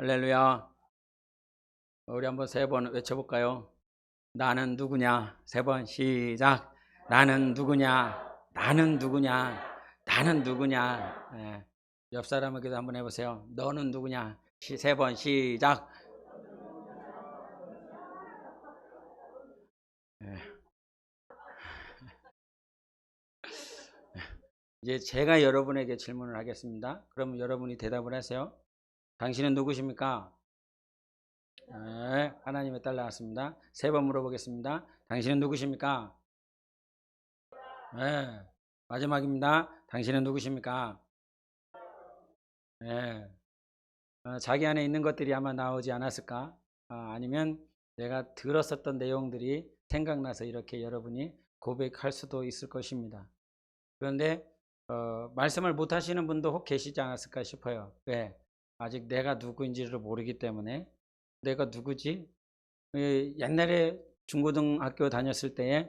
할렐루야. 우리 한번 3번 외쳐볼까요? 나는 누구냐? 3번 시작. 나는 누구냐? 나는 누구냐? 나는 누구냐? 예. 옆 사람에게도 한번 해보세요. 너는 누구냐? 3번 시작. 예. 이제 제가 여러분에게 질문을 하겠습니다. 그러면 여러분이 대답을 하세요. 당신은 누구십니까? 네, 하나님의 딸 나왔습니다. 3번 물어보겠습니다. 당신은 누구십니까? 네, 마지막입니다. 당신은 누구십니까? 네, 자기 안에 있는 것들이 아마 나오지 않았을까? 아니면 내가 들었었던 내용들이 생각나서 이렇게 여러분이 고백할 수도 있을 것입니다. 그런데 말씀을 못 하시는 분도 혹 계시지 않았을까 싶어요. 왜? 아직 내가 누구인지를 모르기 때문에. 내가 누구지? 옛날에 중고등학교 다녔을 때에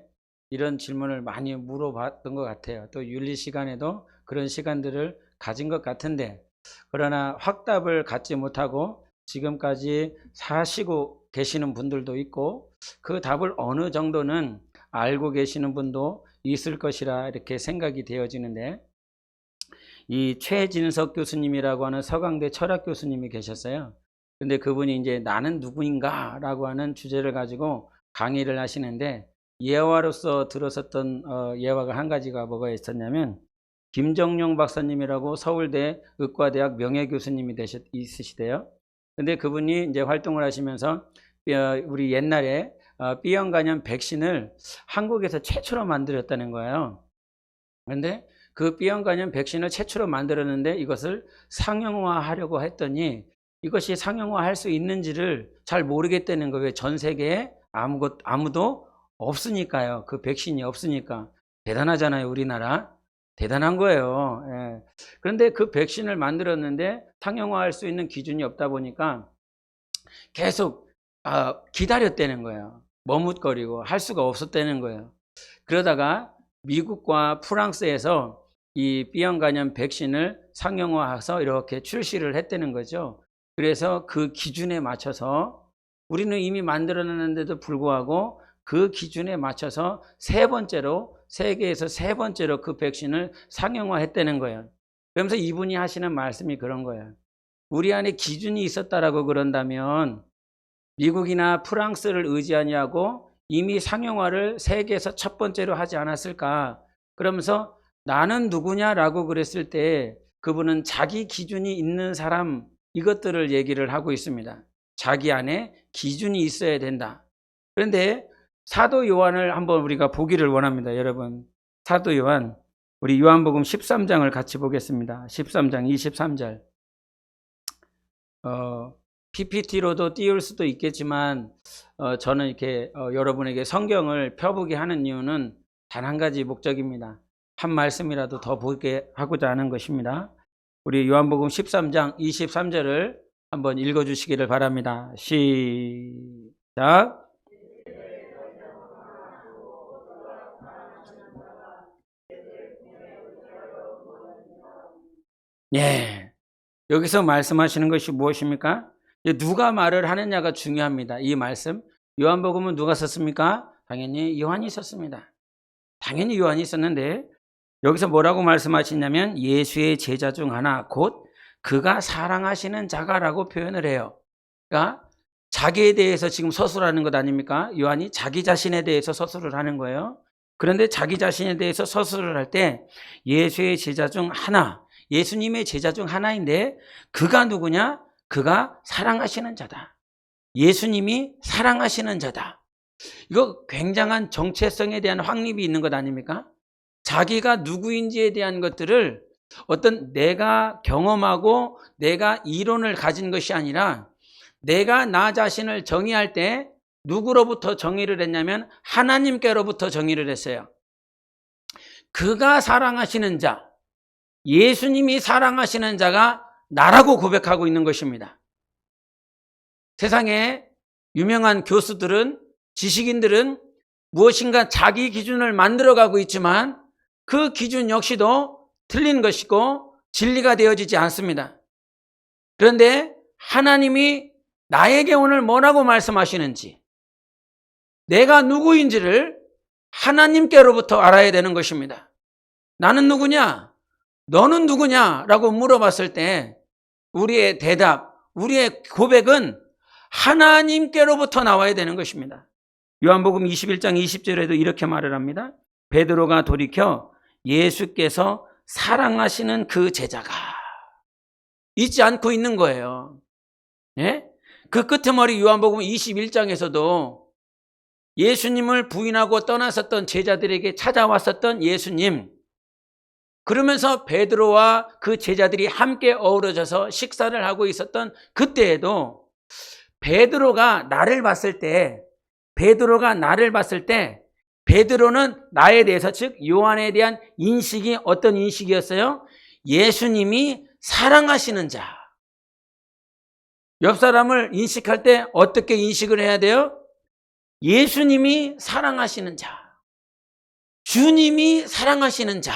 이런 질문을 많이 물어봤던 것 같아요. 또 윤리 시간에도 그런 시간들을 가진 것 같은데, 그러나 확답을 갖지 못하고 지금까지 사시고 계시는 분들도 있고, 그 답을 어느 정도는 알고 계시는 분도 있을 것이라 이렇게 생각이 되어지는데, 이 최진석 교수님이라고 하는 서강대 철학 교수님이 계셨어요. 근데 그분이 이제 나는 누구인가 라고 하는 주제를 가지고 강의를 하시는데, 예화로서 들었었던 예화가 한 가지가 뭐가 있었냐면, 김정용 박사님이라고 서울대 의과대학 명예교수님이 있으시대요. 근데 그분이 이제 활동을 하시면서 우리 옛날에 B형 간염 백신을 한국에서 최초로 만들었다는 거예요. 그런데 그 B형 간염 백신을 최초로 만들었는데 이것을 상용화하려고 했더니 이것이 상용화할 수 있는지를 잘 모르겠다는 거예요. 전 세계에 아무도 없으니까요. 그 백신이 없으니까. 대단하잖아요, 우리나라. 대단한 거예요. 예. 그런데 그 백신을 만들었는데 상용화할 수 있는 기준이 없다 보니까 계속 기다렸다는 거예요. 머뭇거리고 할 수가 없었다는 거예요. 그러다가 미국과 프랑스에서 이 B형 간염 백신을 상용화해서 이렇게 출시를 했다는 거죠. 그래서 그 기준에 맞춰서 우리는 이미 만들어놨는데도 불구하고 그 기준에 맞춰서 세계에서 세 번째로 그 백신을 상용화했다는 거예요. 그러면서 이분이 하시는 말씀이 그런 거예요. 우리 안에 기준이 있었다라고 그런다면 미국이나 프랑스를 의지하지 않고 이미 상용화를 세계에서 첫 번째로 하지 않았을까? 그러면서 나는 누구냐라고 그랬을 때 그분은 자기 기준이 있는 사람, 이것들을 얘기를 하고 있습니다. 자기 안에 기준이 있어야 된다. 그런데 사도 요한을 한번 우리가 보기를 원합니다. 여러분, 사도 요한, 우리 요한복음 13장을 같이 보겠습니다. 13장 23절. PPT로도 띄울 수도 있겠지만 저는 이렇게 여러분에게 성경을 펴보게 하는 이유는 단 한 가지 목적입니다. 한 말씀이라도 더 보게 하고자 하는 것입니다. 우리 요한복음 13장 23절을 한번 읽어주시기를 바랍니다. 시작. 예. 여기서 말씀하시는 것이 무엇입니까? 누가 말을 하느냐가 중요합니다. 이 말씀. 요한복음은 누가 썼습니까? 당연히 요한이 썼습니다. 당연히 요한이 썼는데 여기서 뭐라고 말씀하시냐면 예수의 제자 중 하나 곧 그가 사랑하시는 자가라고 표현을 해요. 그러니까 자기에 대해서 지금 서술하는 것 아닙니까? 요한이 자기 자신에 대해서 서술을 하는 거예요. 그런데 자기 자신에 대해서 서술을 할 때 예수의 제자 중 하나, 예수님의 제자 중 하나인데 그가 누구냐? 그가 사랑하시는 자다. 예수님이 사랑하시는 자다. 이거 굉장한 정체성에 대한 확립이 있는 것 아닙니까? 자기가 누구인지에 대한 것들을 어떤 내가 경험하고 내가 이론을 가진 것이 아니라 내가 나 자신을 정의할 때 누구로부터 정의를 했냐면 하나님께로부터 정의를 했어요. 그가 사랑하시는 자, 예수님이 사랑하시는 자가 나라고 고백하고 있는 것입니다. 세상에 유명한 교수들은, 지식인들은 무엇인가 자기 기준을 만들어가고 있지만 그 기준 역시도 틀린 것이고 진리가 되어지지 않습니다. 그런데 하나님이 나에게 오늘 뭐라고 말씀하시는지, 내가 누구인지를 하나님께로부터 알아야 되는 것입니다. 나는 누구냐? 너는 누구냐? 라고 물어봤을 때 우리의 대답, 우리의 고백은 하나님께로부터 나와야 되는 것입니다. 요한복음 21장 20절에도 이렇게 말을 합니다. 베드로가 돌이켜 예수께서 사랑하시는 그 제자가 잊지 않고 있는 거예요. 예? 그 끄트머리 요한복음 21장에서도 예수님을 부인하고 떠나섰던 제자들에게 찾아왔었던 예수님, 그러면서 베드로와 그 제자들이 함께 어우러져서 식사를 하고 있었던 그때에도 베드로가 나를 봤을 때 베드로는 나에 대해서, 즉 요한에 대한 인식이 어떤 인식이었어요? 예수님이 사랑하시는 자. 옆 사람을 인식할 때 어떻게 인식을 해야 돼요? 예수님이 사랑하시는 자, 주님이 사랑하시는 자.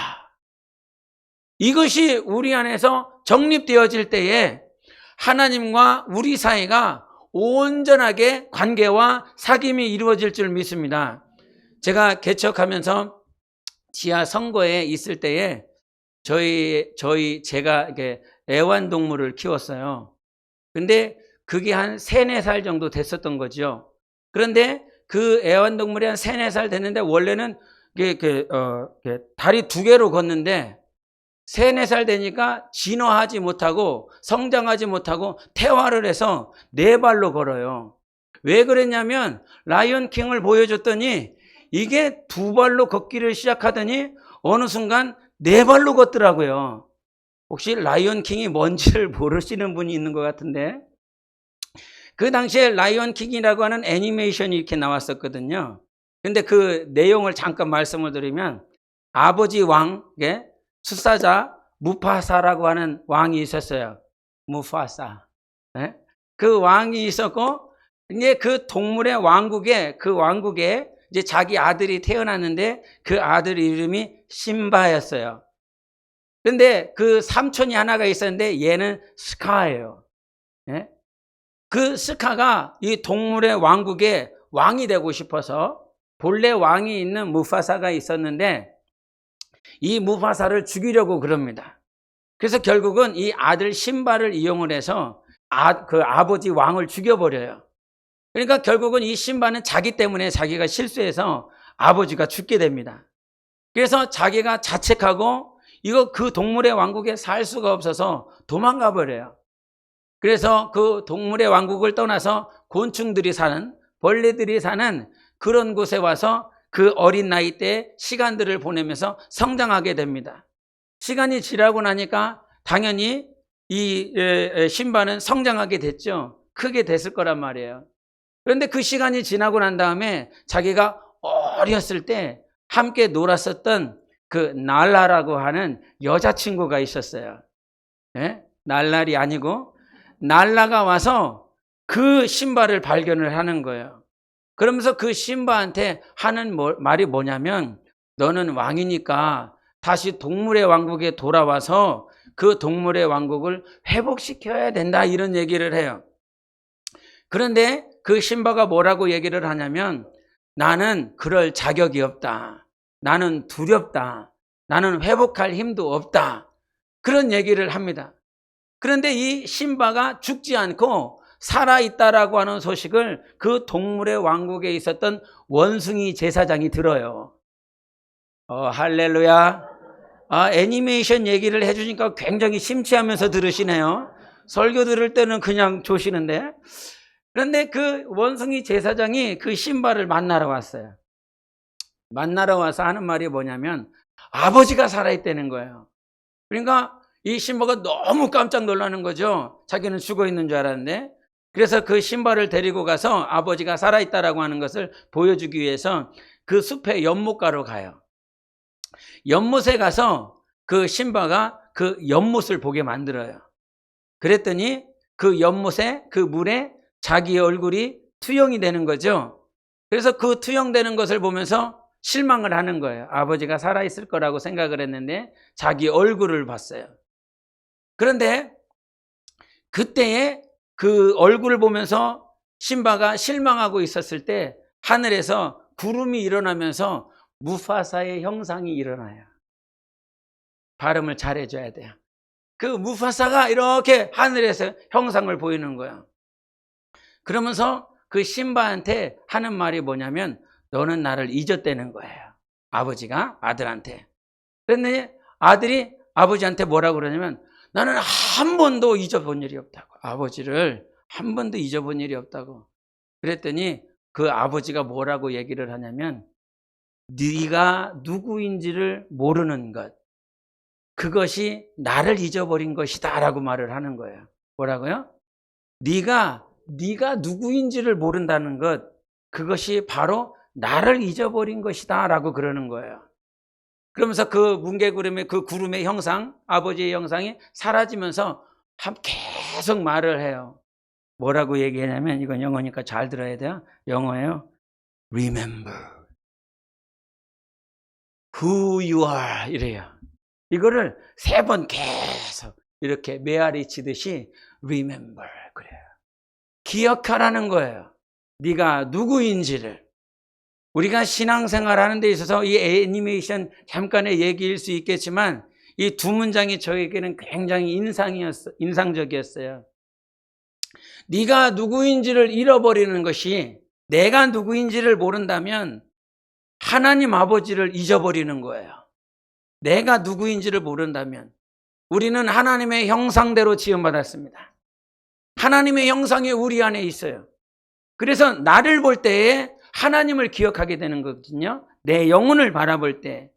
이것이 우리 안에서 정립되어질 때에 하나님과 우리 사이가 온전하게 관계와 사귐이 이루어질 줄 믿습니다. 제가 개척하면서 지하 선거에 있을 때에 제가 이렇게 애완동물을 키웠어요. 근데 그게 한 3, 4살 정도 됐었던 거죠. 그런데 그 애완동물이 한 3, 4살 됐는데 원래는 다리 2개로 걷는데 3, 4살 되니까 진화하지 못하고 성장하지 못하고 퇴화를 해서 4발로 걸어요. 왜 그랬냐면 라이언 킹을 보여줬더니 이게 2발로 걷기를 시작하더니 어느 순간 4발로 걷더라고요. 혹시 라이언 킹이 뭔지를 모르시는 분이 있는 것 같은데, 그 당시에 라이언 킹이라고 하는 애니메이션이 이렇게 나왔었거든요. 근데 그 내용을 잠깐 말씀을 드리면, 아버지 왕, 수사자 무파사라고 하는 왕이 있었어요. 무파사. 그 왕이 있었고, 이제 그 동물의 왕국에 이제 자기 아들이 태어났는데 그 아들 이름이 심바였어요. 그런데 그 삼촌이 하나가 있었는데 얘는 스카예요. 그 스카가 이 동물의 왕국의 왕이 되고 싶어서 본래 왕이 있는 무파사가 있었는데 이 무파사를 죽이려고 그럽니다. 그래서 결국은 이 아들 심바를 이용을 해서 그 아버지 왕을 죽여버려요. 그러니까 결국은 이 심바는 자기 때문에 자기가 실수해서 아버지가 죽게 됩니다. 그래서 자기가 자책하고 그 동물의 왕국에 살 수가 없어서 도망가 버려요. 그래서 그 동물의 왕국을 떠나서 곤충들이 사는, 벌레들이 사는 그런 곳에 와서 그 어린 나이 때 시간들을 보내면서 성장하게 됩니다. 시간이 지나고 나니까 당연히 이 심바는 성장하게 됐죠. 크게 됐을 거란 말이에요. 그런데 그 시간이 지나고 난 다음에 자기가 어렸을 때 함께 놀았었던 그 날라라고 하는 여자친구가 있었어요. 날랄이 아니고 날라가 와서 그 심바를 발견을 하는 거예요. 그러면서 그 심바한테 하는 말이 뭐냐면, 너는 왕이니까 다시 동물의 왕국에 돌아와서 그 동물의 왕국을 회복시켜야 된다, 이런 얘기를 해요. 그런데 그 심바가 뭐라고 얘기를 하냐면, 나는 그럴 자격이 없다. 나는 두렵다. 나는 회복할 힘도 없다. 그런 얘기를 합니다. 그런데 이 심바가 죽지 않고 살아있다라고 하는 소식을 그 동물의 왕국에 있었던 원숭이 제사장이 들어요. 할렐루야. 애니메이션 얘기를 해주니까 굉장히 심취하면서 들으시네요. 설교 들을 때는 그냥 조시는데. 그런데 그 원숭이 제사장이 그 심바를 만나러 왔어요. 만나러 와서 하는 말이 뭐냐면 아버지가 살아있다는 거예요. 그러니까 이 심바가 너무 깜짝 놀라는 거죠. 자기는 죽어 있는 줄 알았는데. 그래서 그 심바를 데리고 가서 아버지가 살아있다라고 하는 것을 보여주기 위해서 그 숲에 연못가로 가요. 연못에 가서 그 심바가 그 연못을 보게 만들어요. 그랬더니 그 연못에, 그 물에 자기의 얼굴이 투영이 되는 거죠. 그래서 그 투영되는 것을 보면서 실망을 하는 거예요. 아버지가 살아있을 거라고 생각을 했는데 자기 얼굴을 봤어요. 그런데 그때에 그 얼굴을 보면서 심바가 실망하고 있었을 때 하늘에서 구름이 일어나면서 무파사의 형상이 일어나요. 발음을 잘해줘야 돼요. 그 무파사가 이렇게 하늘에서 형상을 보이는 거예요. 그러면서 그 심바한테 하는 말이 뭐냐면 너는 나를 잊었다는 거예요. 아버지가 아들한테. 그런데 아들이 아버지한테 뭐라고 그러냐면 나는 한 번도 잊어본 일이 없다고. 아버지를 한 번도 잊어본 일이 없다고. 그랬더니 그 아버지가 뭐라고 얘기를 하냐면 네가 누구인지를 모르는 것. 그것이 나를 잊어버린 것이다 라고 말을 하는 거예요. 뭐라고요? 네가 누구인지를 모른다는 것, 그것이 바로 나를 잊어버린 것이다 라고 그러는 거예요. 그러면서 그 뭉게구름의 그 구름의 형상, 아버지의 형상이 사라지면서 계속 말을 해요. 뭐라고 얘기하냐면, 이건 영어니까 잘 들어야 돼요. 영어예요. Remember who you are 이래요. 이거를 3번 계속 이렇게 메아리 치듯이 remember 그래요. 기억하라는 거예요. 네가 누구인지를. 우리가 신앙생활 하는 데 있어서 이 애니메이션 잠깐의 얘기일 수 있겠지만 이 두 문장이 저에게는 굉장히 인상적이었어요. 네가 누구인지를 잃어버리는 것이 내가 누구인지를 모른다면 하나님 아버지를 잊어버리는 거예요. 내가 누구인지를 모른다면 우리는 하나님의 형상대로 지음받았습니다. 하나님의 형상이 우리 안에 있어요. 그래서 나를 볼 때에 하나님을 기억하게 되는 거거든요. 내 영혼을 바라볼 때.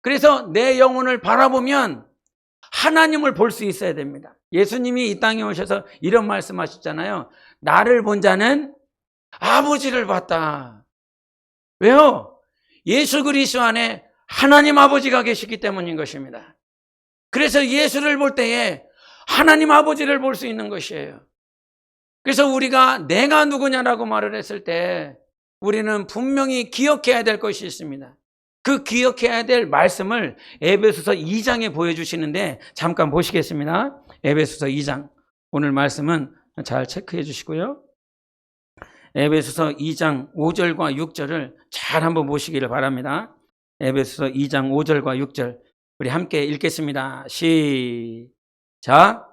그래서 내 영혼을 바라보면 하나님을 볼 수 있어야 됩니다. 예수님이 이 땅에 오셔서 이런 말씀하셨잖아요. 나를 본 자는 아버지를 봤다. 왜요? 예수 그리스도 안에 하나님 아버지가 계시기 때문인 것입니다. 그래서 예수를 볼 때에 하나님 아버지를 볼 수 있는 것이에요. 그래서 우리가 내가 누구냐라고 말을 했을 때 우리는 분명히 기억해야 될 것이 있습니다. 그 기억해야 될 말씀을 에베소서 2장에 보여주시는데 잠깐 보시겠습니다. 에베소서 2장. 오늘 말씀은 잘 체크해 주시고요. 에베소서 2장 5절과 6절을 잘 한번 보시기를 바랍니다. 에베소서 2장 5절과 6절 우리 함께 읽겠습니다. 시작.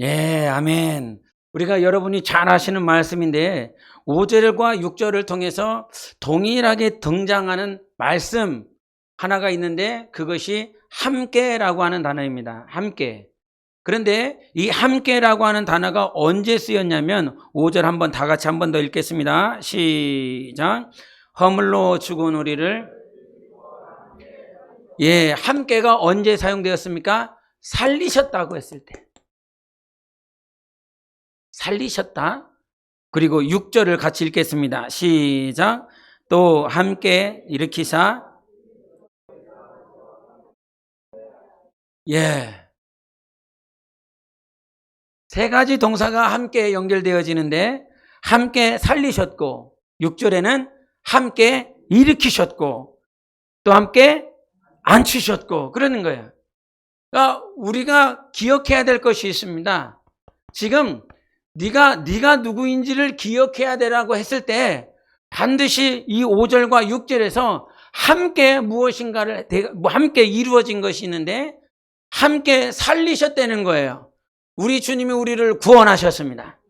예, 아멘. 우리가 여러분이 잘 아시는 말씀인데 5절과 6절을 통해서 동일하게 등장하는 말씀 하나가 있는데 그것이 함께라고 하는 단어입니다. 함께. 그런데 이 함께라고 하는 단어가 언제 쓰였냐면 5절 한번 다 같이 한 번 더 읽겠습니다. 시작. 허물로 죽은 우리를 예, 함께가 언제 사용되었습니까? 살리셨다고 했을 때. 살리셨다. 그리고 6절을 같이 읽겠습니다. 시작. 또 함께 일으키사 예. 3가지 동사가 함께 연결되어지는데 함께 살리셨고 6절에는 함께 일으키셨고 또 함께 앉히셨고 그러는 거예요. 그러니까 우리가 기억해야 될 것이 있습니다. 지금 네가 누구인지를 기억해야 되라고 했을 때 반드시 이 5절과 6절에서 함께 무엇인가를 함께 이루어진 것이 있는데 함께 살리셨다는 거예요. 우리 주님이 우리를 구원하셨습니다.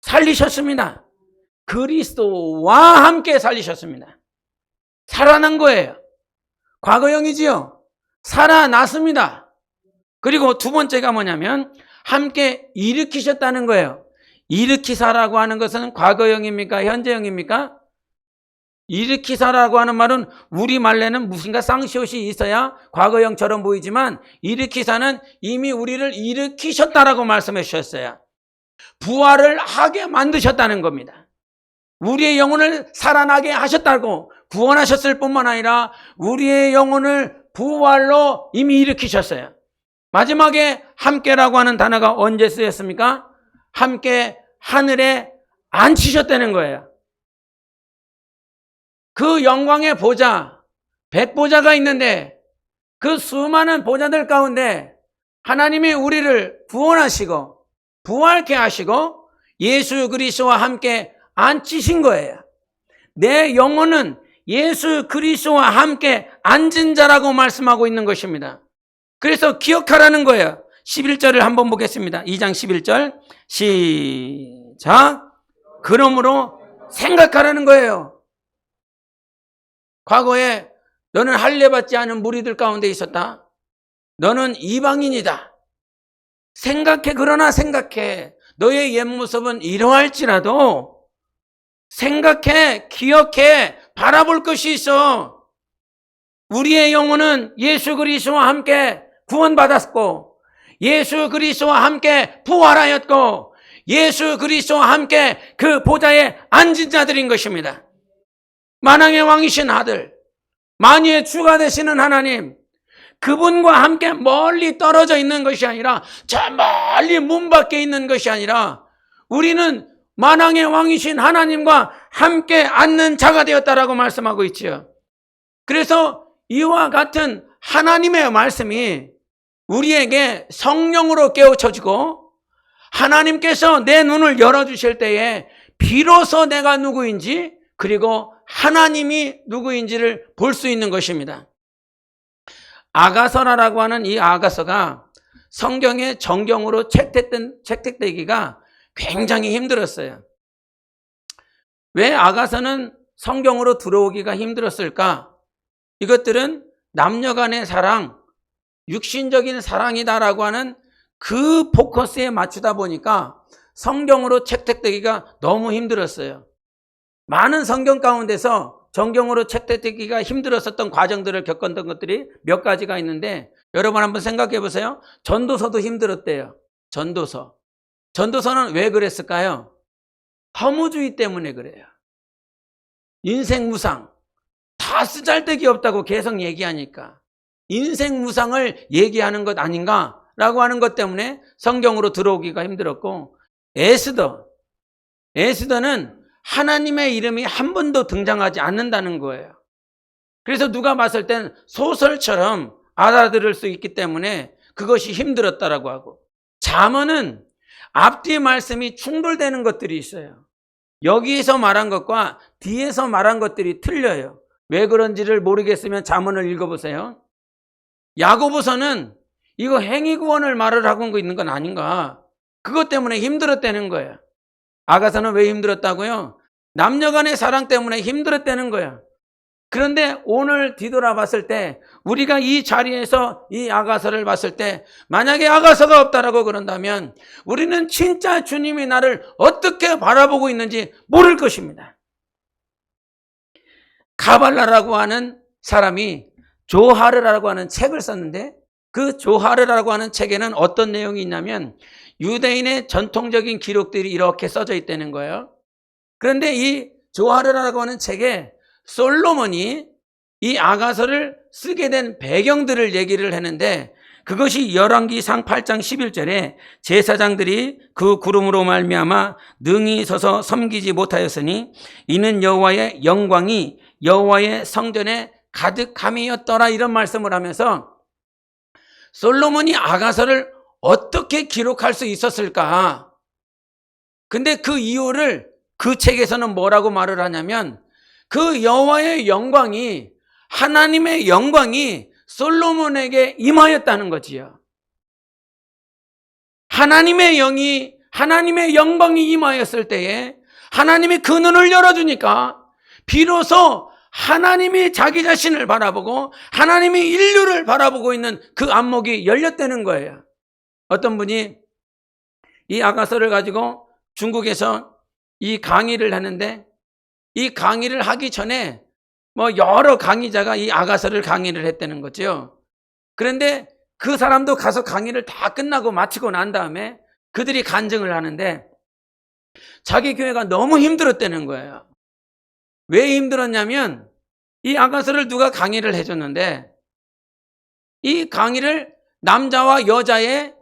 살리셨습니다. 그리스도와 함께 살리셨습니다. 살아난 거예요. 과거형이지요. 살아났습니다. 그리고 두 번째가 뭐냐면 함께 일으키셨다는 거예요. 일으키사라고 하는 것은 과거형입니까? 현재형입니까? 일으키사라고 하는 말은 우리말에는 무슨가 쌍시옷이 있어야 과거형처럼 보이지만 일으키사는 이미 우리를 일으키셨다라고 말씀해 주셨어요. 부활을 하게 만드셨다는 겁니다. 우리의 영혼을 살아나게 하셨다고 구원하셨을 뿐만 아니라 우리의 영혼을 부활로 이미 일으키셨어요. 마지막에 함께라고 하는 단어가 언제 쓰였습니까? 함께 하늘에 앉히셨다는 거예요. 그 영광의 보좌, 백보좌가 있는데 그 수많은 보좌들 가운데 하나님이 우리를 구원하시고 부활케 하시고 예수 그리스도와 함께 앉히신 거예요. 내 영혼은 예수 그리스도와 함께 앉은 자라고 말씀하고 있는 것입니다. 그래서 기억하라는 거예요. 11절을 한번 보겠습니다. 2장 11절 시작. 그러므로 생각하라는 거예요. 과거에 너는 할례받지 않은 무리들 가운데 있었다. 너는 이방인이다. 생각해. 그러나 생각해. 너의 옛 모습은 이러할지라도 생각해, 기억해, 바라볼 것이 있어. 우리의 영혼은 예수 그리스도와 함께 구원받았고 예수 그리스도와 함께 부활하였고 예수 그리스도와 함께 그 보좌에 앉은 자들인 것입니다. 만왕의 왕이신 아들, 만유의 주가 되시는 하나님, 그분과 함께 멀리 떨어져 있는 것이 아니라 저 멀리 문 밖에 있는 것이 아니라 우리는 만왕의 왕이신 하나님과 함께 앉는 자가 되었다라고 말씀하고 있지요. 그래서 이와 같은 하나님의 말씀이 우리에게 성령으로 깨우쳐지고 하나님께서 내 눈을 열어주실 때에 비로소 내가 누구인지 그리고 하나님이 누구인지를 볼 수 있는 것입니다. 아가서라고 하는 이 아가서가 성경의 정경으로 채택되기가 굉장히 힘들었어요. 왜 아가서는 성경으로 들어오기가 힘들었을까? 이것들은 남녀간의 사랑, 육신적인 사랑이다라고 하는 그 포커스에 맞추다 보니까 성경으로 채택되기가 너무 힘들었어요. 많은 성경 가운데서 정경으로 채택되기가 힘들었었던 과정들을 겪었던 것들이 몇 가지가 있는데 여러분 한번 생각해 보세요. 전도서도 힘들었대요. 전도서는 왜 그랬을까요? 허무주의 때문에 그래요. 인생 무상, 다 쓰잘데기 없다고 계속 얘기하니까 인생 무상을 얘기하는 것 아닌가라고 하는 것 때문에 성경으로 들어오기가 힘들었고, 에스더는 하나님의 이름이 한 번도 등장하지 않는다는 거예요. 그래서 누가 봤을 땐 소설처럼 알아들을 수 있기 때문에 그것이 힘들었다라고 하고, 잠언은 앞뒤 말씀이 충돌되는 것들이 있어요. 여기에서 말한 것과 뒤에서 말한 것들이 틀려요. 왜 그런지를 모르겠으면 잠언을 읽어보세요. 야고보서는 이거 행위구원을 말을 하고 있는 건 아닌가, 그것 때문에 힘들었다는 거예요. 아가서는 왜 힘들었다고요? 남녀간의 사랑 때문에 힘들었다는 거예요. 그런데 오늘 뒤돌아봤을 때 우리가 이 자리에서 이 아가서를 봤을 때 만약에 아가서가 없다라고 그런다면 우리는 진짜 주님이 나를 어떻게 바라보고 있는지 모를 것입니다. 가발라라고 하는 사람이 조하르라고 하는 책을 썼는데 그 조하르라고 하는 책에는 어떤 내용이 있냐면 유대인의 전통적인 기록들이 이렇게 써져 있다는 거예요. 그런데 이 조하르라고 하는 책에 솔로몬이 이 아가서를 쓰게 된 배경들을 얘기를 했는데 그것이 열왕기상 8장 11절에 제사장들이 그 구름으로 말미암아 능히 서서 섬기지 못하였으니 이는 여호와의 영광이 여호와의 성전에 가득함이었더라, 이런 말씀을 하면서 솔로몬이 아가서를 어떻게 기록할 수 있었을까? 근데 그 이유를 그 책에서는 뭐라고 말을 하냐면 그 여호와의 영광이, 하나님의 영광이 솔로몬에게 임하였다는 거지요. 하나님의 영광이 임하였을 때에 하나님이 그 눈을 열어주니까 비로소 하나님이 자기 자신을 바라보고 하나님이 인류를 바라보고 있는 그 안목이 열렸다는 거예요. 어떤 분이 이 아가서를 가지고 중국에서 이 강의를 하는데 이 강의를 하기 전에 여러 강의자가 이 아가서를 강의를 했다는 거죠. 그런데 그 사람도 가서 강의를 다 끝나고 마치고 난 다음에 그들이 간증을 하는데 자기 교회가 너무 힘들었다는 거예요. 왜 힘들었냐면 이 아가서를 누가 강의를 해줬는데 이 강의를 남자와 여자의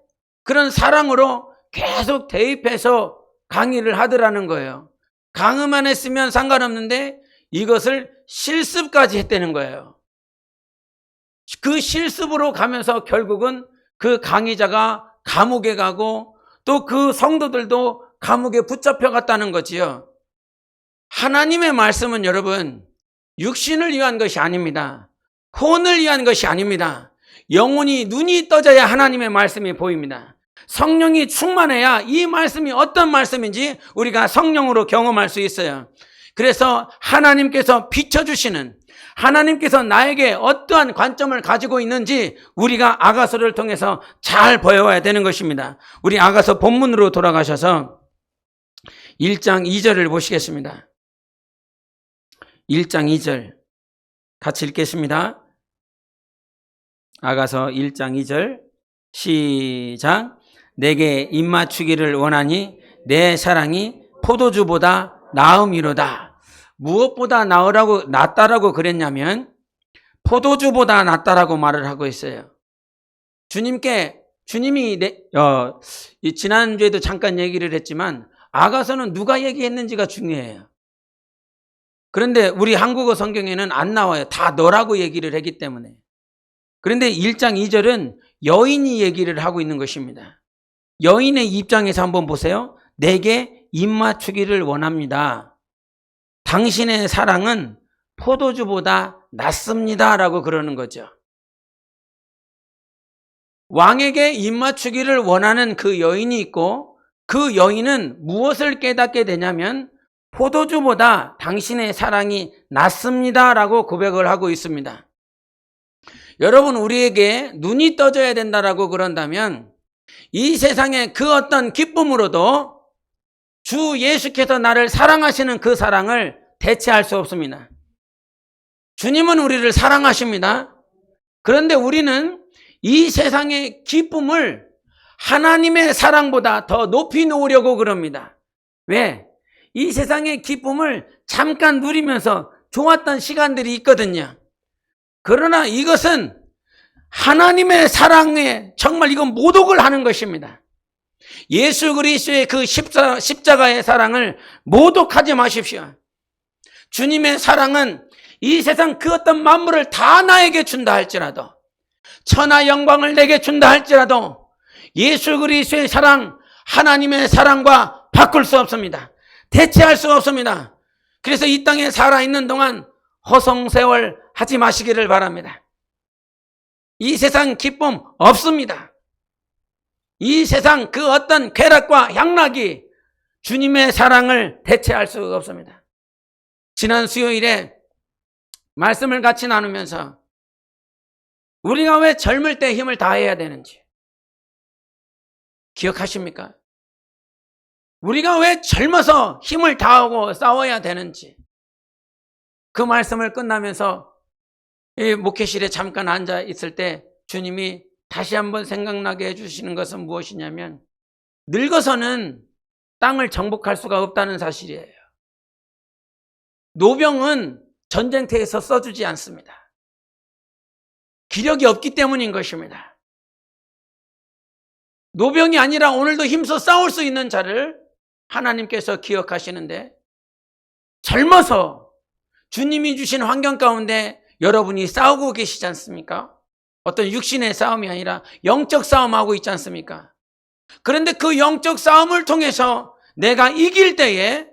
그런 사랑으로 계속 대입해서 강의를 하더라는 거예요. 강의만 했으면 상관없는데 이것을 실습까지 했다는 거예요. 그 실습으로 가면서 결국은 그 강의자가 감옥에 가고 또 그 성도들도 감옥에 붙잡혀 갔다는 거지요. 하나님의 말씀은 여러분 육신을 위한 것이 아닙니다. 혼을 위한 것이 아닙니다. 영혼이 눈이 떠져야 하나님의 말씀이 보입니다. 성령이 충만해야 이 말씀이 어떤 말씀인지 우리가 성령으로 경험할 수 있어요. 그래서 하나님께서 비춰주시는, 하나님께서 나에게 어떠한 관점을 가지고 있는지 우리가 아가서를 통해서 잘 보여와야 되는 것입니다. 우리 아가서 본문으로 돌아가셔서 1장 2절을 보시겠습니다. 1장 2절 같이 읽겠습니다. 아가서 1장 2절 시작. 내게 입맞추기를 원하니 내 사랑이 포도주보다 나음이로다. 무엇보다 낫다라고 그랬냐면 포도주보다 낫다라고 말을 하고 있어요. 주님이 지난주에도 잠깐 얘기를 했지만 아가서는 누가 얘기했는지가 중요해요. 그런데 우리 한국어 성경에는 안 나와요. 다 너라고 얘기를 했기 때문에. 그런데 1장 2절은 여인이 얘기를 하고 있는 것입니다. 여인의 입장에서 한번 보세요. 내게 입맞추기를 원합니다. 당신의 사랑은 포도주보다 낫습니다. 라고 그러는 거죠. 왕에게 입맞추기를 원하는 그 여인이 있고 그 여인은 무엇을 깨닫게 되냐면 포도주보다 당신의 사랑이 낫습니다. 라고 고백을 하고 있습니다. 여러분, 우리에게 눈이 떠져야 된다라고 그런다면 이 세상의 그 어떤 기쁨으로도 주 예수께서 나를 사랑하시는 그 사랑을 대체할 수 없습니다. 주님은 우리를 사랑하십니다. 그런데 우리는 이 세상의 기쁨을 하나님의 사랑보다 더 높이 놓으려고 그럽니다. 왜? 이 세상의 기쁨을 잠깐 누리면서 좋았던 시간들이 있거든요. 그러나 이것은 하나님의 사랑에 정말 이건 모독을 하는 것입니다. 예수 그리스도의 그 십자가의 사랑을 모독하지 마십시오. 주님의 사랑은 이 세상 그 어떤 만물을 다 나에게 준다 할지라도, 천하 영광을 내게 준다 할지라도 예수 그리스도의 사랑, 하나님의 사랑과 바꿀 수 없습니다. 대체할 수 없습니다. 그래서 이 땅에 살아있는 동안 허송세월 하지 마시기를 바랍니다. 이 세상 기쁨 없습니다. 이 세상 그 어떤 쾌락과 향락이 주님의 사랑을 대체할 수가 없습니다. 지난 수요일에 말씀을 같이 나누면서 우리가 왜 젊을 때 힘을 다해야 되는지 기억하십니까? 우리가 왜 젊어서 힘을 다하고 싸워야 되는지 그 말씀을 끝나면서 이 목회실에 잠깐 앉아 있을 때 주님이 다시 한번 생각나게 해주시는 것은 무엇이냐면 늙어서는 땅을 정복할 수가 없다는 사실이에요. 노병은 전쟁터에서 써주지 않습니다. 기력이 없기 때문인 것입니다. 노병이 아니라 오늘도 힘써 싸울 수 있는 자를 하나님께서 기억하시는데 젊어서 주님이 주신 환경 가운데 여러분이 싸우고 계시지 않습니까? 어떤 육신의 싸움이 아니라 영적 싸움하고 있지 않습니까? 그런데 그 영적 싸움을 통해서 내가 이길 때에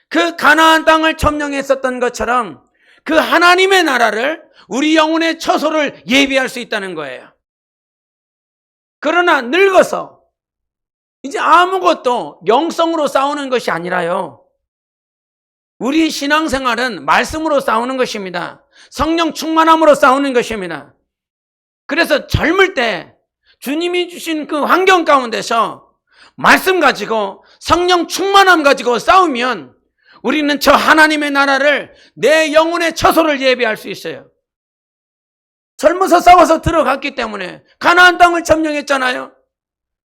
그 가나안 땅을 점령했었던 것처럼 그 하나님의 나라를 우리 영혼의 처소를 예비할 수 있다는 거예요. 그러나 늙어서 이제 아무것도 영성으로 싸우는 것이 아니라요. 우리 신앙생활은 말씀으로 싸우는 것입니다. 성령 충만함으로 싸우는 것입니다. 그래서 젊을 때 주님이 주신 그 환경 가운데서 말씀 가지고 성령 충만함 가지고 싸우면 우리는 저 하나님의 나라를 내 영혼의 처소를 예비할 수 있어요. 젊어서 싸워서 들어갔기 때문에 가나안 땅을 점령했잖아요.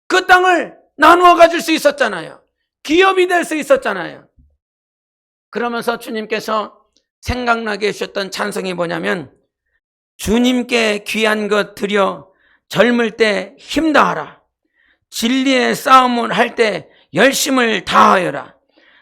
그 땅을 나누어 가질 수 있었잖아요. 기업이 될 수 있었잖아요. 그러면서 주님께서 생각나게 해주셨던 찬송이 뭐냐면 주님께 귀한 것 드려 젊을 때 힘다하라. 진리의 싸움을 할 때 열심을 다하여라.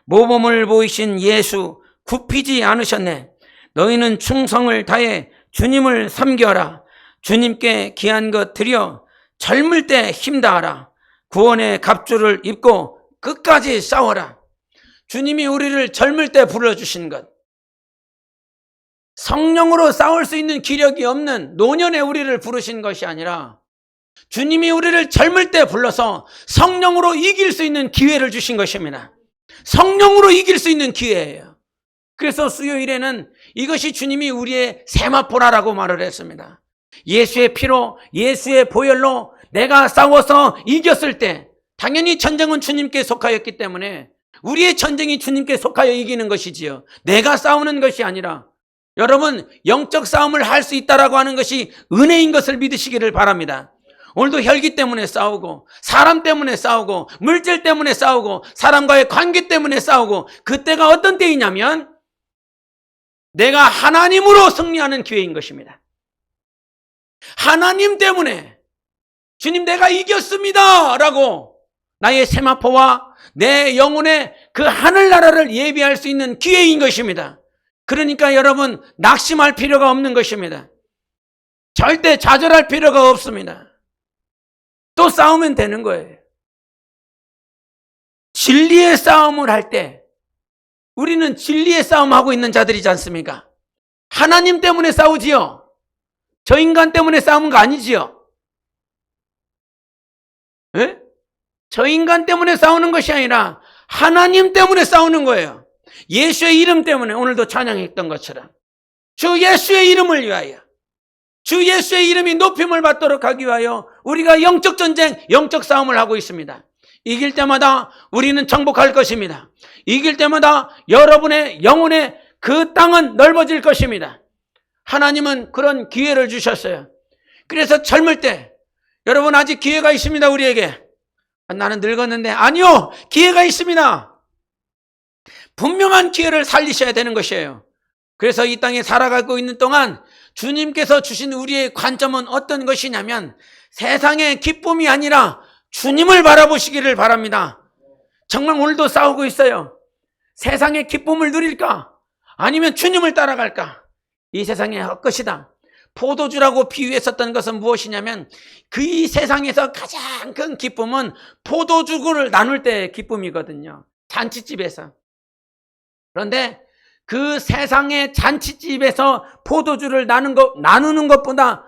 모범을 보이신 예수 굽히지 않으셨네. 너희는 충성을 다해 주님을 섬겨라. 주님께 귀한 것 드려 젊을 때 힘다하라. 구원의 갑주를 입고 끝까지 싸워라. 주님이 우리를 젊을 때 불러주신 것, 성령으로 싸울 수 있는 기력이 없는 노년에 우리를 부르신 것이 아니라 주님이 우리를 젊을 때 불러서 성령으로 이길 수 있는 기회를 주신 것입니다. 성령으로 이길 수 있는 기회예요. 그래서 수요일에는 이것이 주님이 우리의 세마포라라고 말을 했습니다. 예수의 피로, 예수의 보혈로 내가 싸워서 이겼을 때, 당연히 전쟁은 주님께 속하였기 때문에 우리의 전쟁이 주님께 속하여 이기는 것이지요. 내가 싸우는 것이 아니라, 여러분, 영적 싸움을 할 수 있다라고 하는 것이 은혜인 것을 믿으시기를 바랍니다. 오늘도 혈기 때문에 싸우고, 사람 때문에 싸우고, 물질 때문에 싸우고, 사람과의 관계 때문에 싸우고, 그때가 어떤 때이냐면 내가 하나님으로 승리하는 기회인 것입니다. 하나님 때문에 주님 내가 이겼습니다 라고 나의 세마포와 내 영혼의 그 하늘나라를 예비할 수 있는 기회인 것입니다. 그러니까 여러분, 낙심할 필요가 없는 것입니다. 절대 좌절할 필요가 없습니다. 또 싸우면 되는 거예요. 진리의 싸움을 할 때 우리는 진리의 싸움하고 있는 자들이지 않습니까? 하나님 때문에 싸우지요. 저 인간 때문에 싸우는 거 아니지요. 에? 저 인간 때문에 싸우는 것이 아니라 하나님 때문에 싸우는 거예요. 예수의 이름 때문에, 오늘도 찬양했던 것처럼 주 예수의 이름을 위하여, 주 예수의 이름이 높임을 받도록 하기 위하여 우리가 영적 전쟁, 영적 싸움을 하고 있습니다. 이길 때마다 우리는 정복할 것입니다. 이길 때마다 여러분의 영혼의 그 땅은 넓어질 것입니다. 하나님은 그런 기회를 주셨어요. 그래서 젊을 때, 여러분 아직 기회가 있습니다. 우리에게. 나는 늙었는데, 아니요, 기회가 있습니다. 분명한 기회를 살리셔야 되는 것이에요. 그래서 이 땅에 살아가고 있는 동안 주님께서 주신 우리의 관점은 어떤 것이냐면, 세상의 기쁨이 아니라 주님을 바라보시기를 바랍니다. 정말 오늘도 싸우고 있어요. 세상의 기쁨을 누릴까? 아니면 주님을 따라갈까? 이 세상의 헛것이다. 포도주라고 비유했었던 것은 무엇이냐면, 그 이 세상에서 가장 큰 기쁨은 포도주를 나눌 때의 기쁨이거든요. 잔치집에서. 그런데 그 세상의 잔치집에서 포도주를 나누는 것보다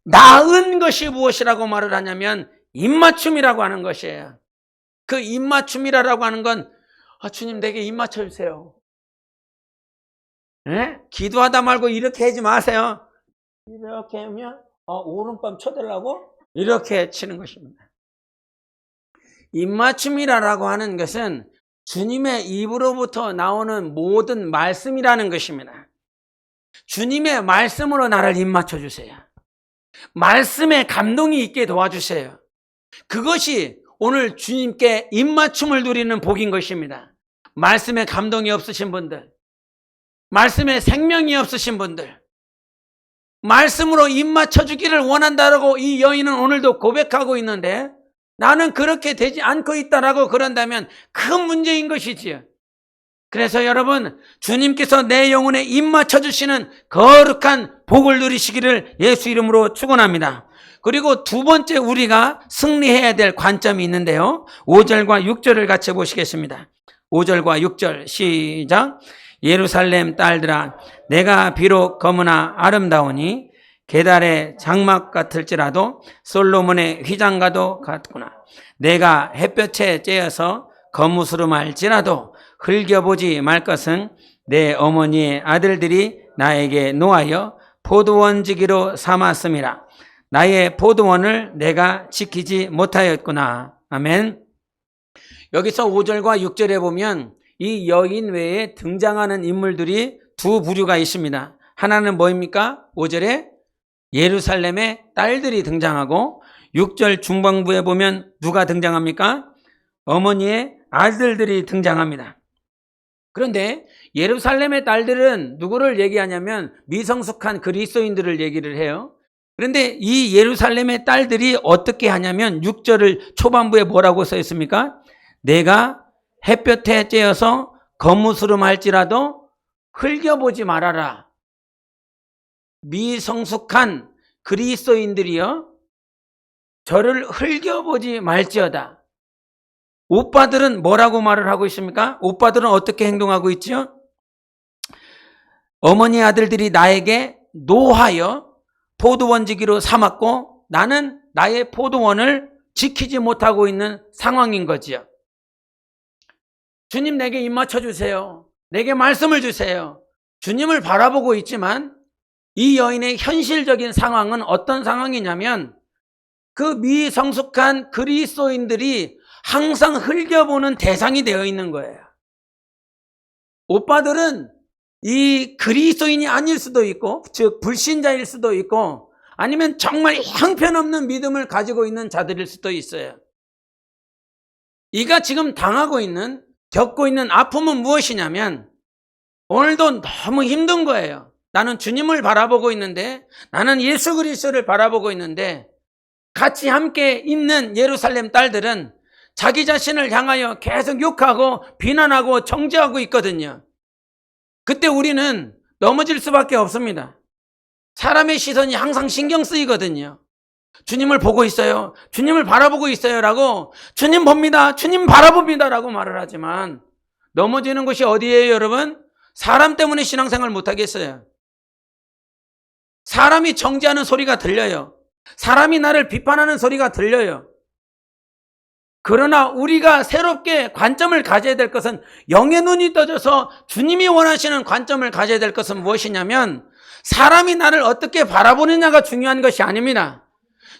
나은 것이 무엇이라고 말을 하냐면 입맞춤이라고 하는 것이에요. 그 입맞춤이라고 하는 건, 주님 내게 입맞춰 주세요. 네? 기도하다 말고 이렇게 하지 마세요. 이렇게 하면 오른밤 쳐달라고 이렇게 치는 것입니다. 입맞춤이라고 하는 것은 주님의 입으로부터 나오는 모든 말씀이라는 것입니다. 주님의 말씀으로 나를 입맞춰 주세요. 말씀에 감동이 있게 도와주세요. 그것이 오늘 주님께 입맞춤을 누리는 복인 것입니다. 말씀에 감동이 없으신 분들, 말씀에 생명이 없으신 분들, 말씀으로 입맞춰 주기를 원한다라고 이 여인은 오늘도 고백하고 있는데, 나는 그렇게 되지 않고 있다라고 그런다면 큰 문제인 것이지요. 그래서 여러분, 주님께서 내 영혼에 입맞춰 주시는 거룩한 복을 누리시기를 예수 이름으로 축원합니다. 그리고 두 번째 우리가 승리해야 될 관점이 있는데요, 5절과 6절을 같이 보시겠습니다. 5절과 6절 시작. 예루살렘 딸들아, 내가 비록 검으나 아름다우니 게달의 장막 같을지라도 솔로몬의 휘장과도 같구나. 내가 햇볕에 쬐어서 거무스름할지라도 흘겨보지 말 것은 내 어머니의 아들들이 나에게 노하여 포도원지기로 삼았음이라. 나의 포도원을 내가 지키지 못하였구나. 아멘. 여기서 5절과 6절에 보면 이 여인 외에 등장하는 인물들이 두 부류가 있습니다. 하나는 뭐입니까? 5절에 예루살렘의 딸들이 등장하고, 6절 중반부에 보면 누가 등장합니까? 어머니의 아들들이 등장합니다. 그런데 예루살렘의 딸들은 누구를 얘기하냐면 미성숙한 그리스도인들을 얘기를 해요. 그런데 이 예루살렘의 딸들이 어떻게 하냐면 6절을 초반부에 뭐라고 써 있습니까? 내가 햇볕에 쬐어서 거무스름할지라도 흘겨보지 말아라. 미성숙한 그리스도인들이여 저를 흘겨보지 말지어다. 오빠들은 뭐라고 말을 하고 있습니까? 오빠들은 어떻게 행동하고 있죠? 어머니 아들들이 나에게 노하여 포도원지기로 삼았고 나는 나의 포도원을 지키지 못하고 있는 상황인 거지요. 주님 내게 입 맞춰 주세요. 내게 말씀을 주세요. 주님을 바라보고 있지만 이 여인의 현실적인 상황은 어떤 상황이냐면 그 미성숙한 그리스도인들이 항상 흘겨보는 대상이 되어 있는 거예요. 오빠들은 이 그리스도인이 아닐 수도 있고, 즉 불신자일 수도 있고, 아니면 정말 형편없는 믿음을 가지고 있는 자들일 수도 있어요. 이가 지금 당하고 있는, 겪고 있는 아픔은 무엇이냐면 오늘도 너무 힘든 거예요. 나는 주님을 바라보고 있는데, 나는 예수 그리스도를 바라보고 있는데, 같이 함께 있는 예루살렘 딸들은 자기 자신을 향하여 계속 욕하고 비난하고 정죄하고 있거든요. 그때 우리는 넘어질 수밖에 없습니다. 사람의 시선이 항상 신경 쓰이거든요. 주님을 보고 있어요. 주님을 바라보고 있어요. 라고 주님 봅니다. 주님 바라봅니다. 라고 말을 하지만 넘어지는 곳이 어디예요, 여러분? 사람 때문에 신앙생활 못하겠어요. 사람이 정죄하는 소리가 들려요. 사람이 나를 비판하는 소리가 들려요. 그러나 우리가 새롭게 관점을 가져야 될 것은, 영의 눈이 떠져서 주님이 원하시는 관점을 가져야 될 것은 무엇이냐면 사람이 나를 어떻게 바라보느냐가 중요한 것이 아닙니다.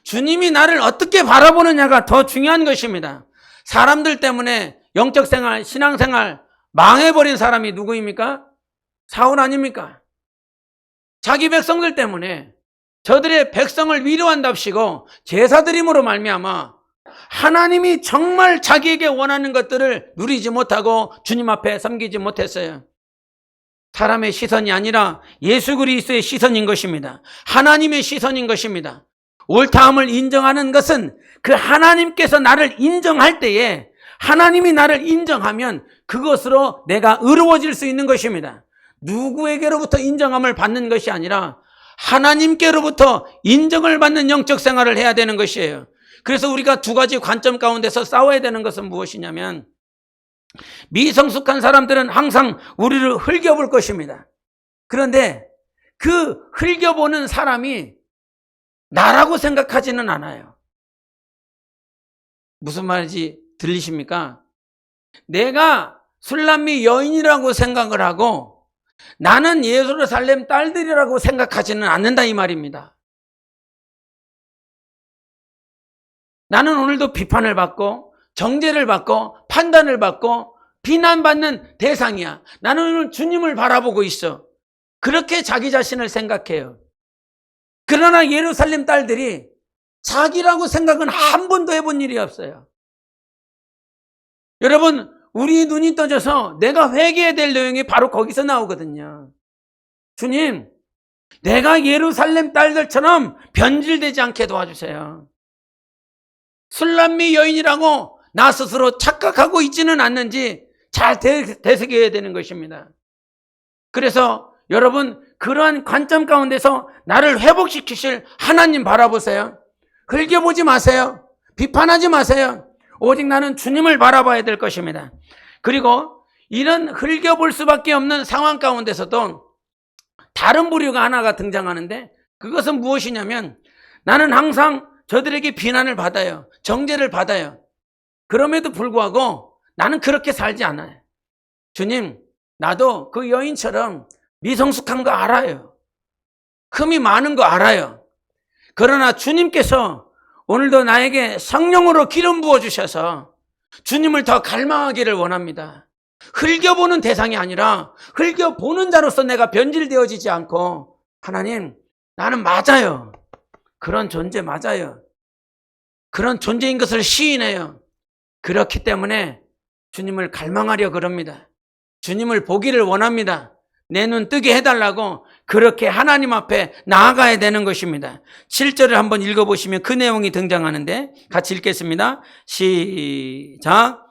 주님이 나를 어떻게 바라보느냐가 더 중요한 것입니다. 사람들 때문에 영적생활, 신앙생활 망해버린 사람이 누구입니까? 사울 아닙니까? 자기 백성들 때문에 저들의 백성을 위로한답시고 제사드림으로 말미암아 하나님이 정말 자기에게 원하는 것들을 누리지 못하고 주님 앞에 섬기지 못했어요. 사람의 시선이 아니라 예수 그리스도의 시선인 것입니다. 하나님의 시선인 것입니다. 옳다함을 인정하는 것은 그 하나님께서 나를 인정할 때에, 하나님이 나를 인정하면 그것으로 내가 의로워질 수 있는 것입니다. 누구에게로부터 인정함을 받는 것이 아니라 하나님께로부터 인정을 받는 영적 생활을 해야 되는 것이에요. 그래서 우리가 두 가지 관점 가운데서 싸워야 되는 것은 무엇이냐면, 미성숙한 사람들은 항상 우리를 흘겨볼 것입니다. 그런데 그 흘겨보는 사람이 나라고 생각하지는 않아요. 무슨 말인지 들리십니까? 내가 술람미 여인이라고 생각을 하고 나는 예루살렘 딸들이라고 생각하지는 않는다, 이 말입니다. 나는 오늘도 비판을 받고 정죄를 받고 판단을 받고 비난받는 대상이야. 나는 오늘 주님을 바라보고 있어. 그렇게 자기 자신을 생각해요. 그러나 예루살렘 딸들이 자기라고 생각은 한 번도 해본 일이 없어요. 여러분, 우리 눈이 떠져서 내가 회개해야 될 내용이 바로 거기서 나오거든요. 주님, 내가 예루살렘 딸들처럼 변질되지 않게 도와주세요. 술람미 여인이라고 나 스스로 착각하고 있지는 않는지 잘 되새겨야 되는 것입니다. 그래서 여러분, 그러한 관점 가운데서 나를 회복시키실 하나님 바라보세요. 흘겨보지 마세요. 비판하지 마세요. 오직 나는 주님을 바라봐야 될 것입니다. 그리고 이런 흘겨볼 수밖에 없는 상황 가운데서도 다른 부류가 하나가 등장하는데, 그것은 무엇이냐면 나는 항상 저들에게 비난을 받아요. 정죄를 받아요. 그럼에도 불구하고 나는 그렇게 살지 않아요. 주님, 나도 그 여인처럼 미성숙한 거 알아요. 흠이 많은 거 알아요. 그러나 주님께서 오늘도 나에게 성령으로 기름 부어주셔서 주님을 더 갈망하기를 원합니다. 흘겨보는 대상이 아니라 흘겨보는 자로서 내가 변질되어지지 않고, 하나님, 나는 맞아요. 그런 존재 맞아요. 그런 존재인 것을 시인해요. 그렇기 때문에 주님을 갈망하려 그럽니다. 주님을 보기를 원합니다. 내 눈 뜨게 해달라고 그렇게 하나님 앞에 나아가야 되는 것입니다. 7절을 한번 읽어보시면 그 내용이 등장하는데 같이 읽겠습니다. 시작.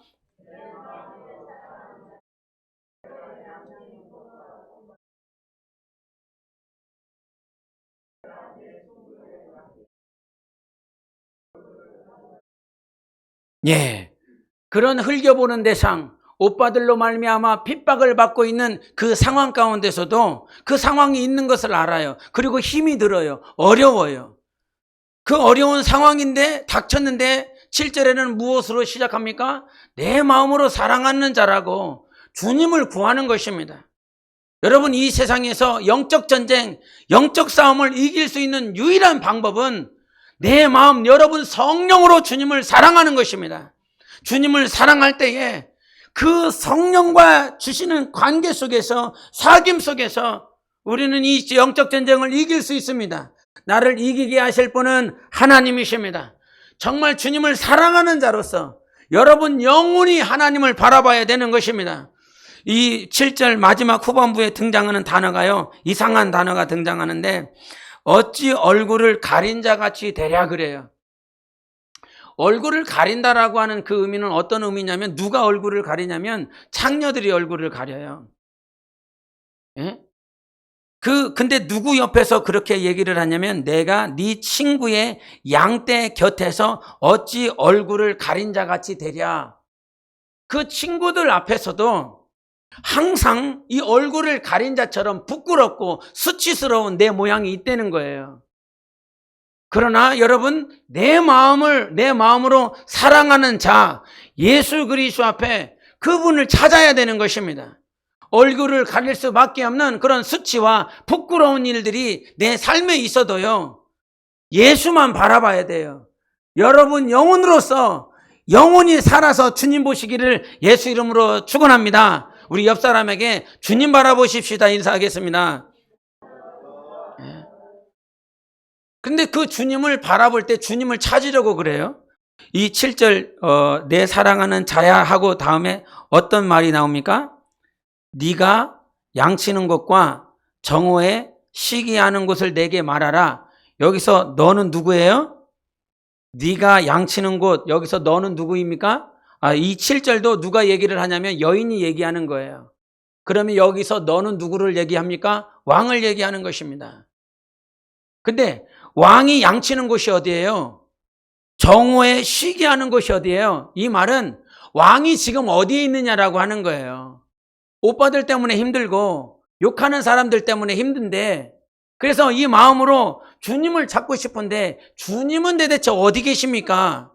예. 그런 흘겨보는 대상, 오빠들로 말미암아 핍박을 받고 있는 그 상황 가운데서도 그 상황이 있는 것을 알아요. 그리고 힘이 들어요. 어려워요. 그 어려운 상황인데 닥쳤는데 7절에는 무엇으로 시작합니까? 내 마음으로 사랑하는 자라고 주님을 구하는 것입니다. 여러분, 이 세상에서 영적 전쟁, 영적 싸움을 이길 수 있는 유일한 방법은 내 마음, 여러분 성령으로 주님을 사랑하는 것입니다. 주님을 사랑할 때에 그 성령과 주시는 관계 속에서, 사귐 속에서 우리는 이 영적 전쟁을 이길 수 있습니다. 나를 이기게 하실 분은 하나님이십니다. 정말 주님을 사랑하는 자로서 여러분 영원히 하나님을 바라봐야 되는 것입니다. 이 7절 마지막 후반부에 등장하는 단어가요, 이상한 단어가 등장하는데 어찌 얼굴을 가린 자같이 되랴 그래요. 얼굴을 가린다라고 하는 그 의미는 어떤 의미냐면, 누가 얼굴을 가리냐면 창녀들이 얼굴을 가려요. 예? 근데 누구 옆에서 그렇게 얘기를 하냐면, 내가 네 친구의 양떼 곁에서 어찌 얼굴을 가린 자같이 되랴. 그 친구들 앞에서도 항상 이 얼굴을 가린 자처럼 부끄럽고 수치스러운 내 모양이 있다는 거예요. 그러나 여러분, 내 마음으로 사랑하는 자, 예수 그리스도 앞에 그분을 찾아야 되는 것입니다. 얼굴을 가릴 수밖에 없는 그런 수치와 부끄러운 일들이 내 삶에 있어도요, 예수만 바라봐야 돼요. 여러분 영혼으로서 영혼이 살아서 주님 보시기를 예수 이름으로 축원합니다. 우리 옆 사람에게 주님 바라보십시다 인사하겠습니다. 근데 그 주님을 바라볼 때 주님을 찾으려고 그래요. 이 7절 내 사랑하는 자야 하고 다음에 어떤 말이 나옵니까? 네가 양치는 곳과 정오에 시기하는 곳을 내게 말하라. 여기서 너는 누구예요? 네가 양치는 곳, 여기서 너는 누구입니까? 이 7절도 누가 얘기를 하냐면 여인이 얘기하는 거예요. 그러면 여기서 너는 누구를 얘기합니까? 왕을 얘기하는 것입니다. 근데 왕이 양치는 곳이 어디예요? 정오에 쉬게 하는 곳이 어디예요? 이 말은 왕이 지금 어디에 있느냐라고 하는 거예요. 오빠들 때문에 힘들고 욕하는 사람들 때문에 힘든데, 그래서 이 마음으로 주님을 찾고 싶은데 주님은 대체 어디 계십니까?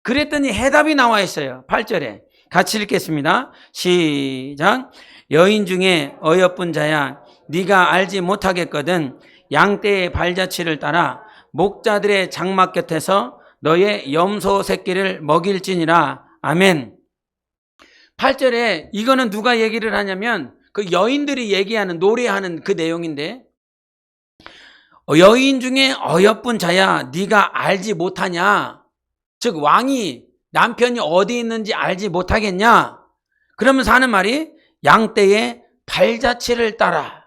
그랬더니 해답이 나와 있어요. 8절에 같이 읽겠습니다. 시작. 여인 중에 어여쁜 자야, 네가 알지 못하겠거든. 양떼의 발자취를 따라 목자들의 장막 곁에서 너의 염소 새끼를 먹일지니라. 아멘. 8절에 이거는 누가 얘기를 하냐면 그 여인들이 얘기하는, 노래하는 그 내용인데, 여인 중에 어여쁜 자야, 네가 알지 못하냐? 즉 왕이, 남편이 어디 있는지 알지 못하겠냐? 그러면서 하는 말이 양떼의 발자취를 따라.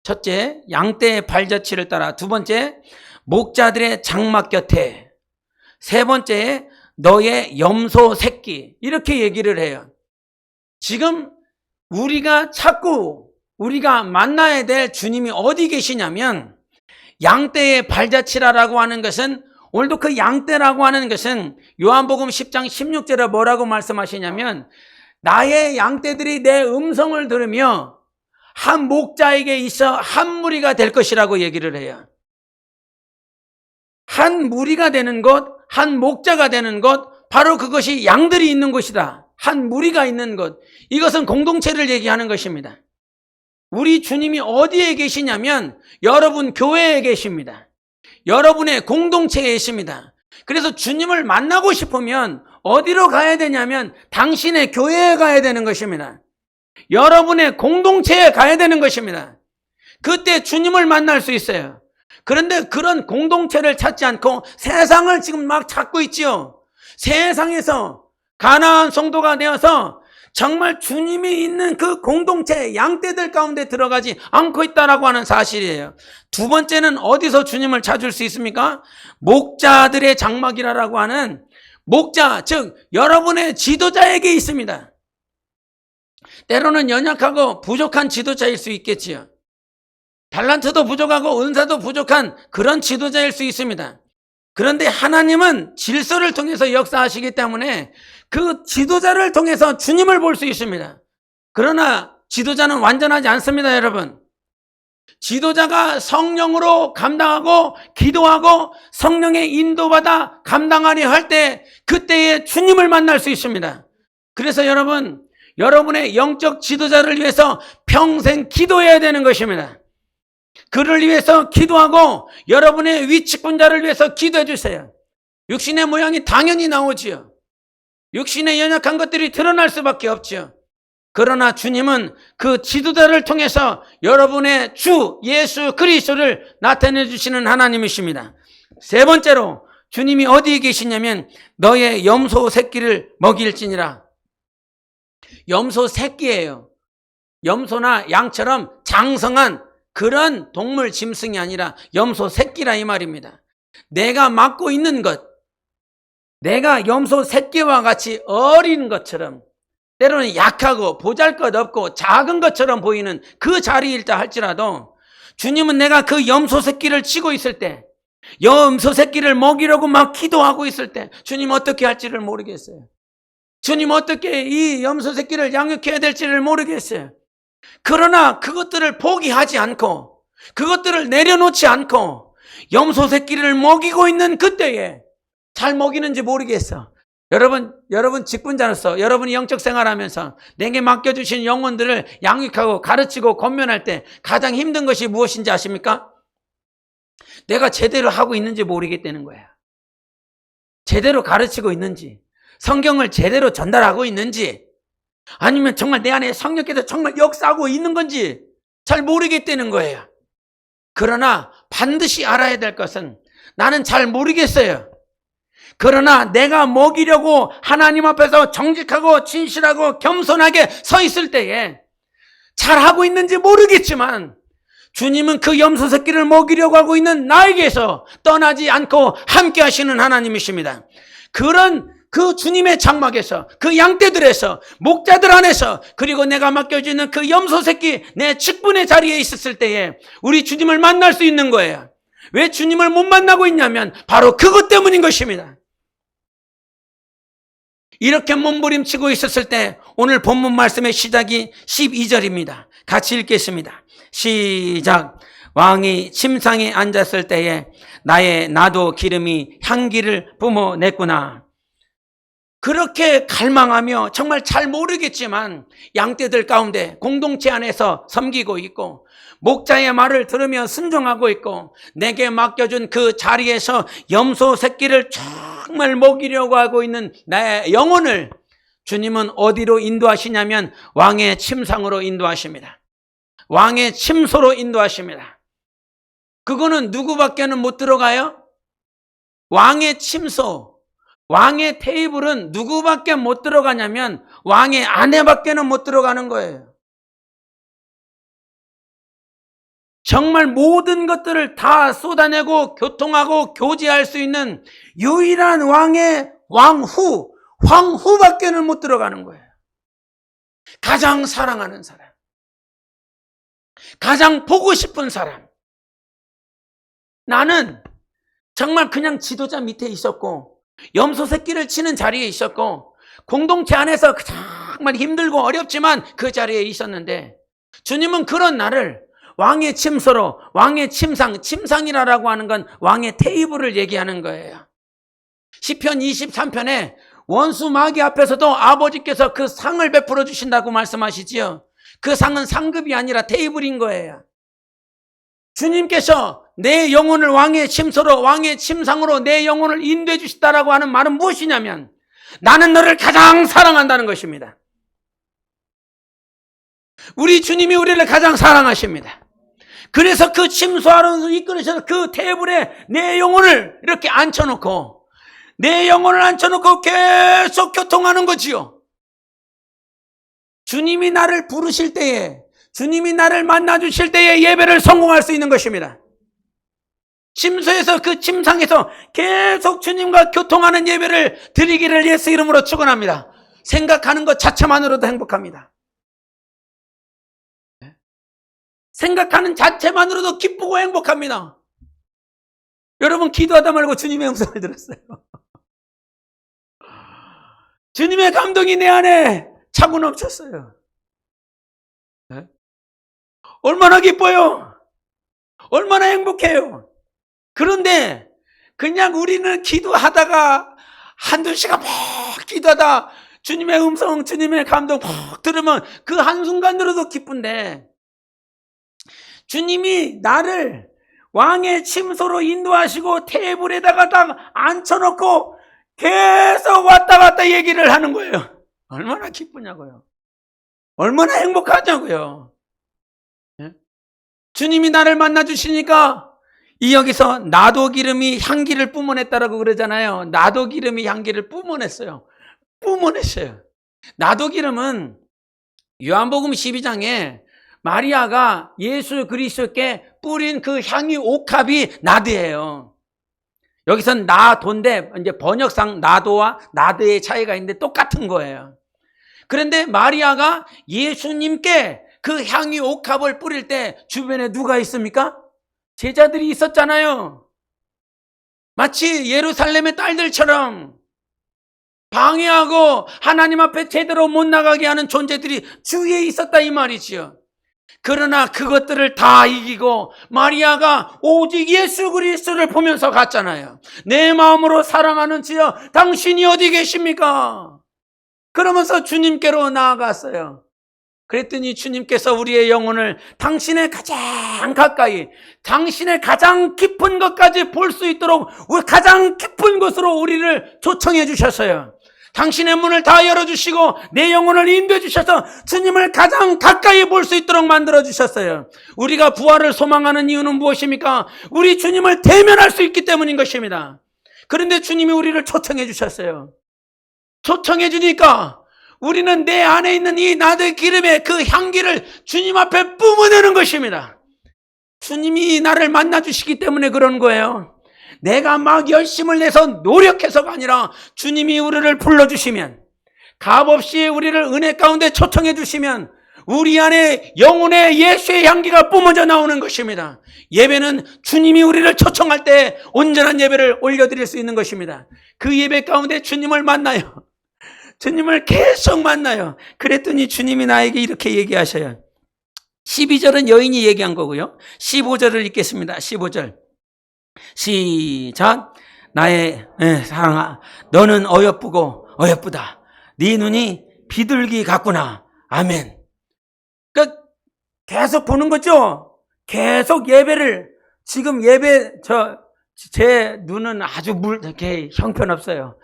첫째, 양떼의 발자취를 따라. 두 번째, 목자들의 장막 곁에. 세 번째, 너의 염소 새끼. 이렇게 얘기를 해요. 지금 우리가 찾고 우리가 만나야 될 주님이 어디 계시냐면, 양떼의 발자취라라고 하는 것은, 오늘도 그 양떼라고 하는 것은 요한복음 10장 16절에 뭐라고 말씀하시냐면, 나의 양떼들이 내 음성을 들으며 한 목자에게 있어 한 무리가 될 것이라고 얘기를 해요. 한 무리가 되는 것, 한 목자가 되는 것, 바로 그것이 양들이 있는 곳이다. 한 무리가 있는 것. 이것은 공동체를 얘기하는 것입니다. 우리 주님이 어디에 계시냐면 여러분 교회에 계십니다. 여러분의 공동체에 계십니다. 그래서 주님을 만나고 싶으면 어디로 가야 되냐면 당신의 교회에 가야 되는 것입니다. 여러분의 공동체에 가야 되는 것입니다. 그때 주님을 만날 수 있어요. 그런데 그런 공동체를 찾지 않고 세상을 지금 막 찾고 있지요. 세상에서 가나안 성도가 되어서 정말 주님이 있는 그 공동체, 양떼들 가운데 들어가지 않고 있다라고 하는 사실이에요. 두 번째는 어디서 주님을 찾을 수 있습니까? 목자들의 장막이라고 하는 목자, 즉 여러분의 지도자에게 있습니다. 때로는 연약하고 부족한 지도자일 수 있겠지요. 달란트도 부족하고 은사도 부족한 그런 지도자일 수 있습니다. 그런데 하나님은 질서를 통해서 역사하시기 때문에 그 지도자를 통해서 주님을 볼 수 있습니다. 그러나 지도자는 완전하지 않습니다, 여러분. 지도자가 성령으로 감당하고 기도하고 성령의 인도받아 감당하려 할 때 그때에 주님을 만날 수 있습니다. 그래서 여러분, 여러분의 영적 지도자를 위해서 평생 기도해야 되는 것입니다. 그를 위해서 기도하고 여러분의 위치권자를 위해서 기도해 주세요. 육신의 모양이 당연히 나오지요. 육신의 연약한 것들이 드러날 수밖에 없지요. 그러나 주님은 그 지도자를 통해서 여러분의 주 예수 그리스도를 나타내 주시는 하나님이십니다. 세 번째로 주님이 어디에 계시냐면 너의 염소 새끼를 먹일지니라. 염소 새끼예요. 염소나 양처럼 장성한 그런 동물 짐승이 아니라 염소 새끼라 이 말입니다. 내가 맡고 있는 것, 내가 염소 새끼와 같이 어린 것처럼 때로는 약하고 보잘것없고 작은 것처럼 보이는 그 자리일다 할지라도 주님은 내가 그 염소 새끼를 치고 있을 때, 염소 새끼를 먹이려고 막 기도하고 있을 때 주님 어떻게 할지를 모르겠어요. 주님 어떻게 이 염소 새끼를 양육해야 될지를 모르겠어요. 그러나 그것들을 포기하지 않고 그것들을 내려놓지 않고 염소 새끼를 먹이고 있는 그때에 잘 먹이는지 모르겠어. 여러분 직분자로서 여러분이 영적 생활하면서 내게 맡겨주신 영혼들을 양육하고 가르치고 권면할 때 가장 힘든 것이 무엇인지 아십니까? 내가 제대로 하고 있는지 모르겠다는 거야. 제대로 가르치고 있는지, 성경을 제대로 전달하고 있는지, 아니면 정말 내 안에 성령께서 정말 역사하고 있는 건지 잘 모르겠다는 거예요. 그러나 반드시 알아야 될 것은 나는 잘 모르겠어요. 그러나 내가 먹이려고 하나님 앞에서 정직하고 진실하고 겸손하게 서 있을 때에 잘하고 있는지 모르겠지만 주님은 그 염소 새끼를 먹이려고 하고 있는 나에게서 떠나지 않고 함께 하시는 하나님이십니다. 그런 그 주님의 장막에서, 그 양떼들에서, 목자들 안에서, 그리고 내가 맡겨지는 그 염소 새끼 내 직분의 자리에 있었을 때에 우리 주님을 만날 수 있는 거예요. 왜 주님을 못 만나고 있냐면 바로 그것 때문인 것입니다. 이렇게 몸부림치고 있었을 때 오늘 본문 말씀의 시작이 12절입니다. 같이 읽겠습니다. 시작. 왕이 침상에 앉았을 때에 나의 나도 기름이 향기를 뿜어냈구나. 그렇게 갈망하며 정말 잘 모르겠지만 양떼들 가운데 공동체 안에서 섬기고 있고 목자의 말을 들으며 순종하고 있고 내게 맡겨준 그 자리에서 염소 새끼를 정말 먹이려고 하고 있는 나의 영혼을 주님은 어디로 인도하시냐면 왕의 침상으로 인도하십니다. 왕의 침소로 인도하십니다. 그거는 누구밖에는 못 들어가요? 왕의 침소, 왕의 테이블은 누구밖에 못 들어가냐면 왕의 아내밖에는 못 들어가는 거예요. 정말 모든 것들을 다 쏟아내고 교통하고 교제할 수 있는 유일한 왕의 황후밖에는 못 들어가는 거예요. 가장 사랑하는 사람, 가장 보고 싶은 사람. 나는 정말 그냥 지도자 밑에 있었고 염소 새끼를 치는 자리에 있었고 공동체 안에서 정말 힘들고 어렵지만 그 자리에 있었는데 주님은 그런 나를 왕의 침소로, 왕의 침상이라고 하는 건 왕의 테이블을 얘기하는 거예요. 시편 23편에 원수 마귀 앞에서도 아버지께서 그 상을 베풀어 주신다고 말씀하시지요. 그 상은 상급이 아니라 테이블인 거예요. 주님께서 내 영혼을 왕의 침소로, 왕의 침상으로 내 영혼을 인도해 주시다라고 하는 말은 무엇이냐면 나는 너를 가장 사랑한다는 것입니다. 우리 주님이 우리를 가장 사랑하십니다. 그래서 그 침소 안으로 이끌으셔서 그 테이블에 내 영혼을 이렇게 앉혀놓고 내 영혼을 앉혀놓고 계속 교통하는 거지요. 주님이 나를 부르실 때에, 주님이 나를 만나주실 때에 예배를 성공할 수 있는 것입니다. 침소에서 그 침상에서 계속 주님과 교통하는 예배를 드리기를 예수 이름으로 축원합니다. 생각하는 것 자체만으로도 행복합니다. 생각하는 자체만으로도 기쁘고 행복합니다. 여러분 기도하다 말고 주님의 음성을 들었어요. 주님의 감동이 내 안에 차고 넘쳤어요. 네? 얼마나 기뻐요. 얼마나 행복해요. 그런데 그냥 우리는 기도하다가 한두 시간 막 기도하다 주님의 음성, 주님의 감동 막 들으면 그 한순간으로도 기쁜데, 주님이 나를 왕의 침소로 인도하시고 테이블에다가 딱 앉혀놓고 계속 왔다 갔다 얘기를 하는 거예요. 얼마나 기쁘냐고요. 얼마나 행복하냐고요. 예? 주님이 나를 만나주시니까 이 여기서 나도 기름이 향기를 뿜어냈다라고 그러잖아요. 나도 기름이 향기를 뿜어냈어요. 뿜어냈어요. 나도 기름은 요한복음 12장에 마리아가 예수 그리스도께 뿌린 그 향유 옥합이 나드예요. 여기선 나도인데 이제 번역상 나도와 나드의 차이가 있는데 똑같은 거예요. 그런데 마리아가 예수님께 그 향유 옥합을 뿌릴 때 주변에 누가 있습니까? 제자들이 있었잖아요. 마치 예루살렘의 딸들처럼 방해하고 하나님 앞에 제대로 못 나가게 하는 존재들이 주위에 있었다 이 말이지요. 그러나 그것들을 다 이기고 마리아가 오직 예수 그리스도를 보면서 갔잖아요. 내 마음으로 사랑하는 주여 당신이 어디 계십니까? 그러면서 주님께로 나아갔어요. 그랬더니 주님께서 우리의 영혼을 당신의 가장 가까이, 당신의 가장 깊은 것까지 볼 수 있도록 가장 깊은 곳으로 우리를 초청해 주셨어요. 당신의 문을 다 열어주시고 내 영혼을 인도해 주셔서 주님을 가장 가까이 볼 수 있도록 만들어 주셨어요. 우리가 부활을 소망하는 이유는 무엇입니까? 우리 주님을 대면할 수 있기 때문인 것입니다. 그런데 주님이 우리를 초청해 주셨어요. 초청해 주니까 우리는 내 안에 있는 이 나의 기름의 그 향기를 주님 앞에 뿜어내는 것입니다. 주님이 나를 만나 주시기 때문에 그런 거예요. 내가 막 열심을 내서 노력해서가 아니라 주님이 우리를 불러주시면, 값없이 우리를 은혜 가운데 초청해 주시면 우리 안에 영혼의 예수의 향기가 뿜어져 나오는 것입니다. 예배는 주님이 우리를 초청할 때 온전한 예배를 올려드릴 수 있는 것입니다. 그 예배 가운데 주님을 만나요. 주님을 계속 만나요. 그랬더니 주님이 나에게 이렇게 얘기하셔요. 12절은 여인이 얘기한 거고요. 15절을 읽겠습니다. 15절 시작. 나의 사랑아, 너는 어여쁘고 어여쁘다. 네 눈이 비둘기 같구나. 아멘. 그러니까 계속 보는 거죠. 계속 예배를, 지금 예배, 제 눈은 아주 이렇게 형편없어요.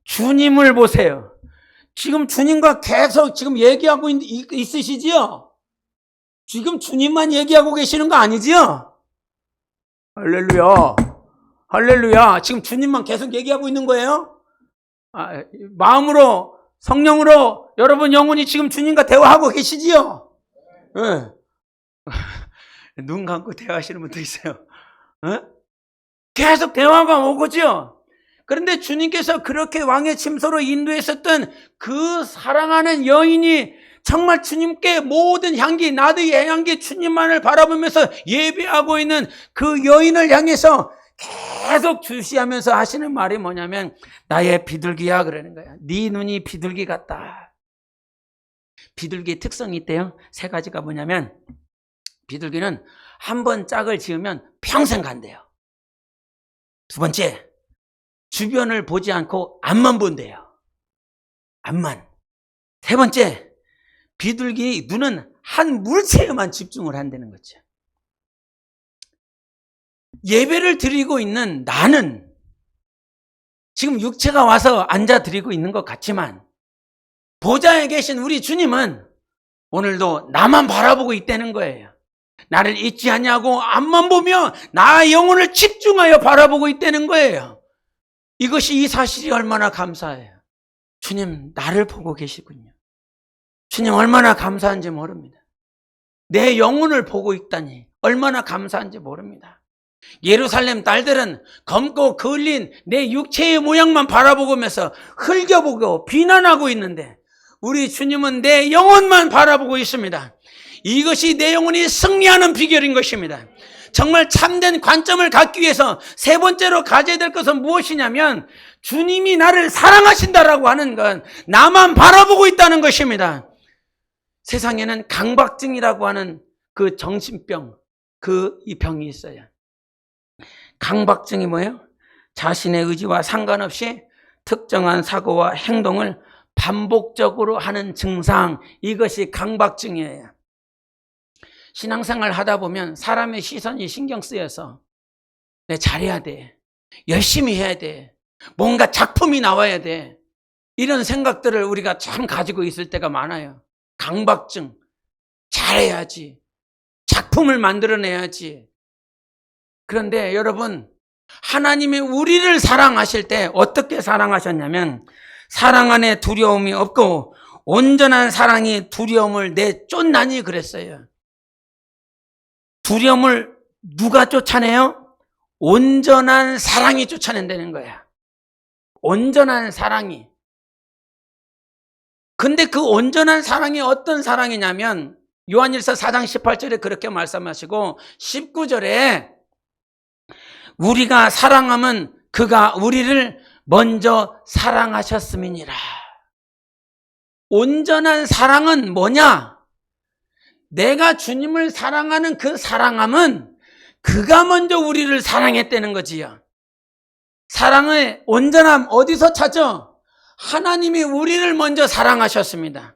주님을 보세요. 지금 주님과 계속 지금 얘기하고 있으시지요? 지금 주님만 얘기하고 계시는 거 아니지요? 할렐루야. 할렐루야. 지금 주님만 계속 얘기하고 있는 거예요? 마음으로, 성령으로 여러분 영혼이 지금 주님과 대화하고 계시지요? 네. 눈 감고 대화하시는 분도 있어요. 네? 계속 대화가 오고죠? 그런데 주님께서 그렇게 왕의 침소로 인도했었던 그 사랑하는 여인이 정말 주님께 모든 향기, 나의 향기, 주님만을 바라보면서 예배하고 있는 그 여인을 향해서 계속 주시하면서 하시는 말이 뭐냐면 나의 비둘기야 그러는 거야. 네 눈이 비둘기 같다. 비둘기의 특성이 있대요. 세 가지가 뭐냐면 비둘기는 한 번 짝을 지으면 평생 간대요. 두 번째, 주변을 보지 않고 앞만 본대요. 앞만. 세 번째, 비둘기 눈은 한 물체에만 집중을 한다는 거죠. 예배를 드리고 있는 나는 지금 육체가 와서 앉아 드리고 있는 것 같지만 보좌에 계신 우리 주님은 오늘도 나만 바라보고 있다는 거예요. 나를 잊지 않냐고 앞만 보며 나의 영혼을 집중하여 바라보고 있다는 거예요. 이것이 이 사실이 얼마나 감사해요. 주님 나를 보고 계시군요. 주님 얼마나 감사한지 모릅니다. 내 영혼을 보고 있다니 얼마나 감사한지 모릅니다. 예루살렘 딸들은 검고 그을린 내 육체의 모양만 바라보면서 흘겨보고 비난하고 있는데 우리 주님은 내 영혼만 바라보고 있습니다. 이것이 내 영혼이 승리하는 비결인 것입니다. 정말 참된 관점을 갖기 위해서 세 번째로 가져야 될 것은 무엇이냐면 주님이 나를 사랑하신다라고 하는 건 나만 바라보고 있다는 것입니다. 세상에는 강박증이라고 하는 그 정신병, 이 병이 있어요. 강박증이 뭐예요? 자신의 의지와 상관없이 특정한 사고와 행동을 반복적으로 하는 증상, 이것이 강박증이에요. 신앙생활 하다 보면 사람의 시선이 신경 쓰여서 내 잘해야 돼, 열심히 해야 돼, 뭔가 작품이 나와야 돼, 이런 생각들을 우리가 참 가지고 있을 때가 많아요. 강박증, 잘해야지, 작품을 만들어내야지. 그런데 여러분, 하나님이 우리를 사랑하실 때 어떻게 사랑하셨냐면 사랑 안에 두려움이 없고 온전한 사랑이 두려움을 내쫓나니 그랬어요. 두려움을 누가 쫓아내요? 온전한 사랑이 쫓아낸다는 거야. 온전한 사랑이. 근데 그 온전한 사랑이 어떤 사랑이냐면 요한일서 4장 18절에 그렇게 말씀하시고 19절에 우리가 사랑함은 그가 우리를 먼저 사랑하셨음이니라. 온전한 사랑은 뭐냐? 내가 주님을 사랑하는 그 사랑함은 그가 먼저 우리를 사랑했다는 거지요. 사랑의 온전함 어디서 찾아? 하나님이 우리를 먼저 사랑하셨습니다.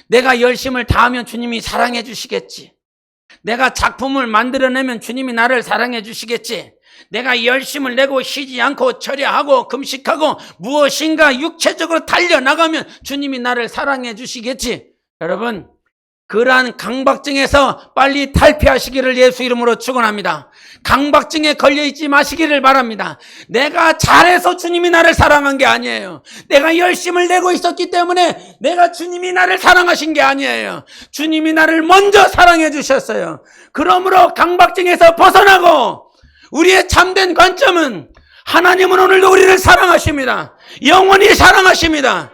내가 열심을 다하면 주님이 사랑해 주시겠지. 내가 작품을 만들어내면 주님이 나를 사랑해 주시겠지. 내가 열심을 내고 쉬지 않고 철야하고 금식하고 무엇인가 육체적으로 달려나가면 주님이 나를 사랑해 주시겠지. 여러분, 그러한 강박증에서 빨리 탈피하시기를 예수 이름으로 축원합니다. 강박증에 걸려있지 마시기를 바랍니다. 내가 잘해서 주님이 나를 사랑한 게 아니에요. 내가 열심을 내고 있었기 때문에 내가 주님이 나를 사랑하신 게 아니에요. 주님이 나를 먼저 사랑해 주셨어요. 그러므로 강박증에서 벗어나고 우리의 참된 관점은 하나님은 오늘도 우리를 사랑하십니다. 영원히 사랑하십니다.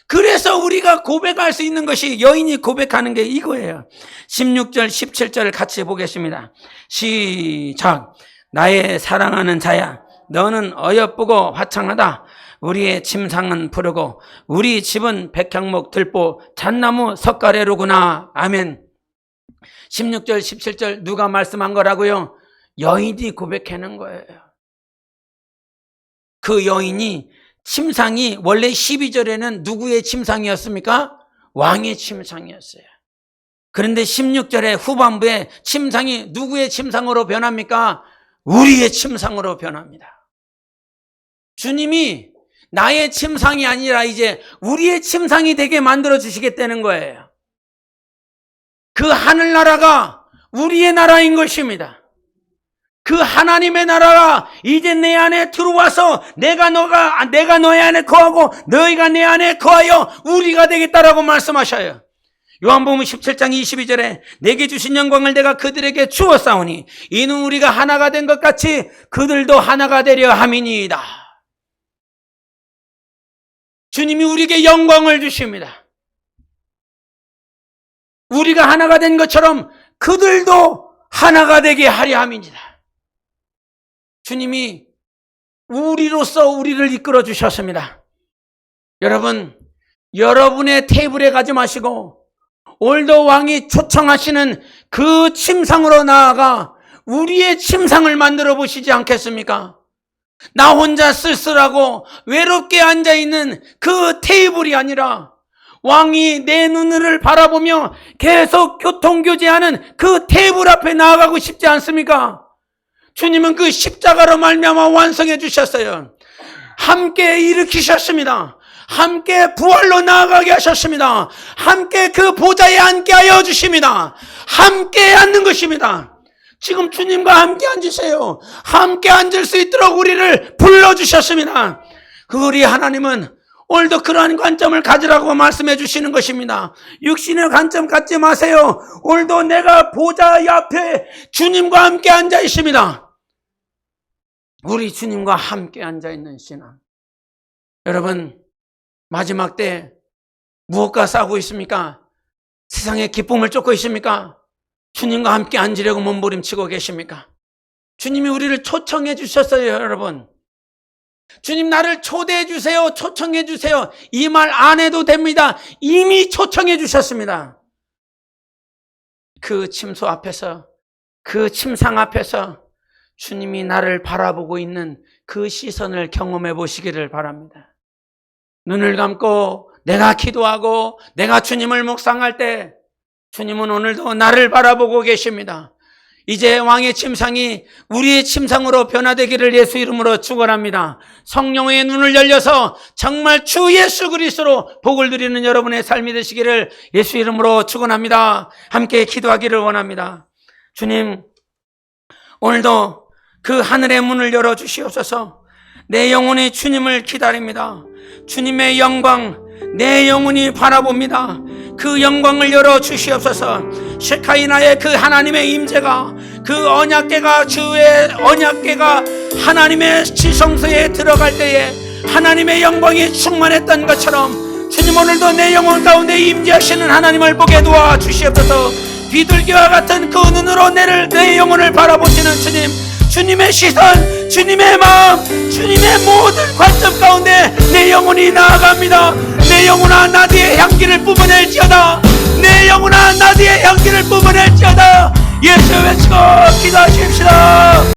그래서 우리가 고백할 수 있는 것이 여인이 고백하는 게 이거예요. 16절, 17절을 같이 보겠습니다. 시작. 나의 사랑하는 자야, 너는 어여쁘고 화창하다. 우리의 침상은 푸르고 우리 집은 백향목, 들보, 잣나무, 석가래로구나. 아멘. 16절, 17절 누가 말씀한 거라고요? 여인이 고백하는 거예요. 그 여인이 침상이 원래 12절에는 누구의 침상이었습니까? 왕의 침상이었어요. 그런데 16절의 후반부에 침상이 누구의 침상으로 변합니까? 우리의 침상으로 변합니다. 주님이 나의 침상이 아니라 이제 우리의 침상이 되게 만들어 주시겠다는 거예요. 그 하늘나라가 우리의 나라인 것입니다. 그 하나님의 나라가 이제 내 안에 들어와서 내가 너의 안에 거하고 너희가 내 안에 거하여 우리가 되겠다라고 말씀하셔요. 요한복음 17장 22절에 내게 주신 영광을 내가 그들에게 주었사오니 이는 우리가 하나가 된 것 같이 그들도 하나가 되려 함이니이다. 주님이 우리에게 영광을 주십니다. 우리가 하나가 된 것처럼 그들도 하나가 되게 하려 함이니이다. 주님이 우리로서 우리를 이끌어 주셨습니다. 여러분, 여러분의 테이블에 가지 마시고 오늘도 왕이 초청하시는 그 침상으로 나아가 우리의 침상을 만들어 보시지 않겠습니까? 나 혼자 쓸쓸하고 외롭게 앉아있는 그 테이블이 아니라 왕이 내 눈을 바라보며 계속 교통교제하는 그 테이블 앞에 나아가고 싶지 않습니까? 주님은 그 십자가로 말미암아 완성해 주셨어요. 함께 일으키셨습니다. 함께 부활로 나아가게 하셨습니다. 함께 그 보좌에 앉게 하여 주십니다. 함께 앉는 것입니다. 지금 주님과 함께 앉으세요. 함께 앉을 수 있도록 우리를 불러주셨습니다. 우리 하나님은 오늘도 그러한 관점을 가지라고 말씀해 주시는 것입니다. 육신의 관점 갖지 마세요. 오늘도 내가 보좌 앞에 주님과 함께 앉아 있습니다. 우리 주님과 함께 앉아있는 신앙. 여러분, 마지막 때 무엇과 싸우고 있습니까? 세상의 기쁨을 쫓고 있습니까? 주님과 함께 앉으려고 몸부림치고 계십니까? 주님이 우리를 초청해 주셨어요, 여러분. 주님 나를 초대해 주세요, 초청해 주세요. 이 말 안 해도 됩니다. 이미 초청해 주셨습니다. 그 침소 앞에서, 그 침상 앞에서 주님이 나를 바라보고 있는 그 시선을 경험해 보시기를 바랍니다. 눈을 감고 내가 기도하고 내가 주님을 묵상할 때 주님은 오늘도 나를 바라보고 계십니다. 이제 왕의 침상이 우리의 침상으로 변화되기를 예수 이름으로 축원합니다. 성령의 눈을 열려서 정말 주 예수 그리스도로 복을 누리는 여러분의 삶이 되시기를 예수 이름으로 축원합니다. 함께 기도하기를 원합니다. 주님, 오늘도 그 하늘의 문을 열어 주시옵소서. 내 영혼이 주님을 기다립니다. 주님의 영광 내 영혼이 바라봅니다. 그 영광을 열어 주시옵소서. 셰카이나의 그 하나님의 임재가, 그 언약궤가, 주의 언약궤가 하나님의 지성소에 들어갈 때에 하나님의 영광이 충만했던 것처럼 주님 오늘도 내 영혼 가운데 임재하시는 하나님을 보게 도와 주시옵소서. 비둘기와 같은 그 눈으로 내 영혼을 바라보시는 주님, 주님의 시선, 주님의 마음, 주님의 모든 관점 가운데 내 영혼이 나아갑니다. 내 영혼아 나디의 향기를 뿜어낼지어다. 내 영혼아 나디의 향기를 뿜어낼지어다. 예수 외치고 기도하십시다.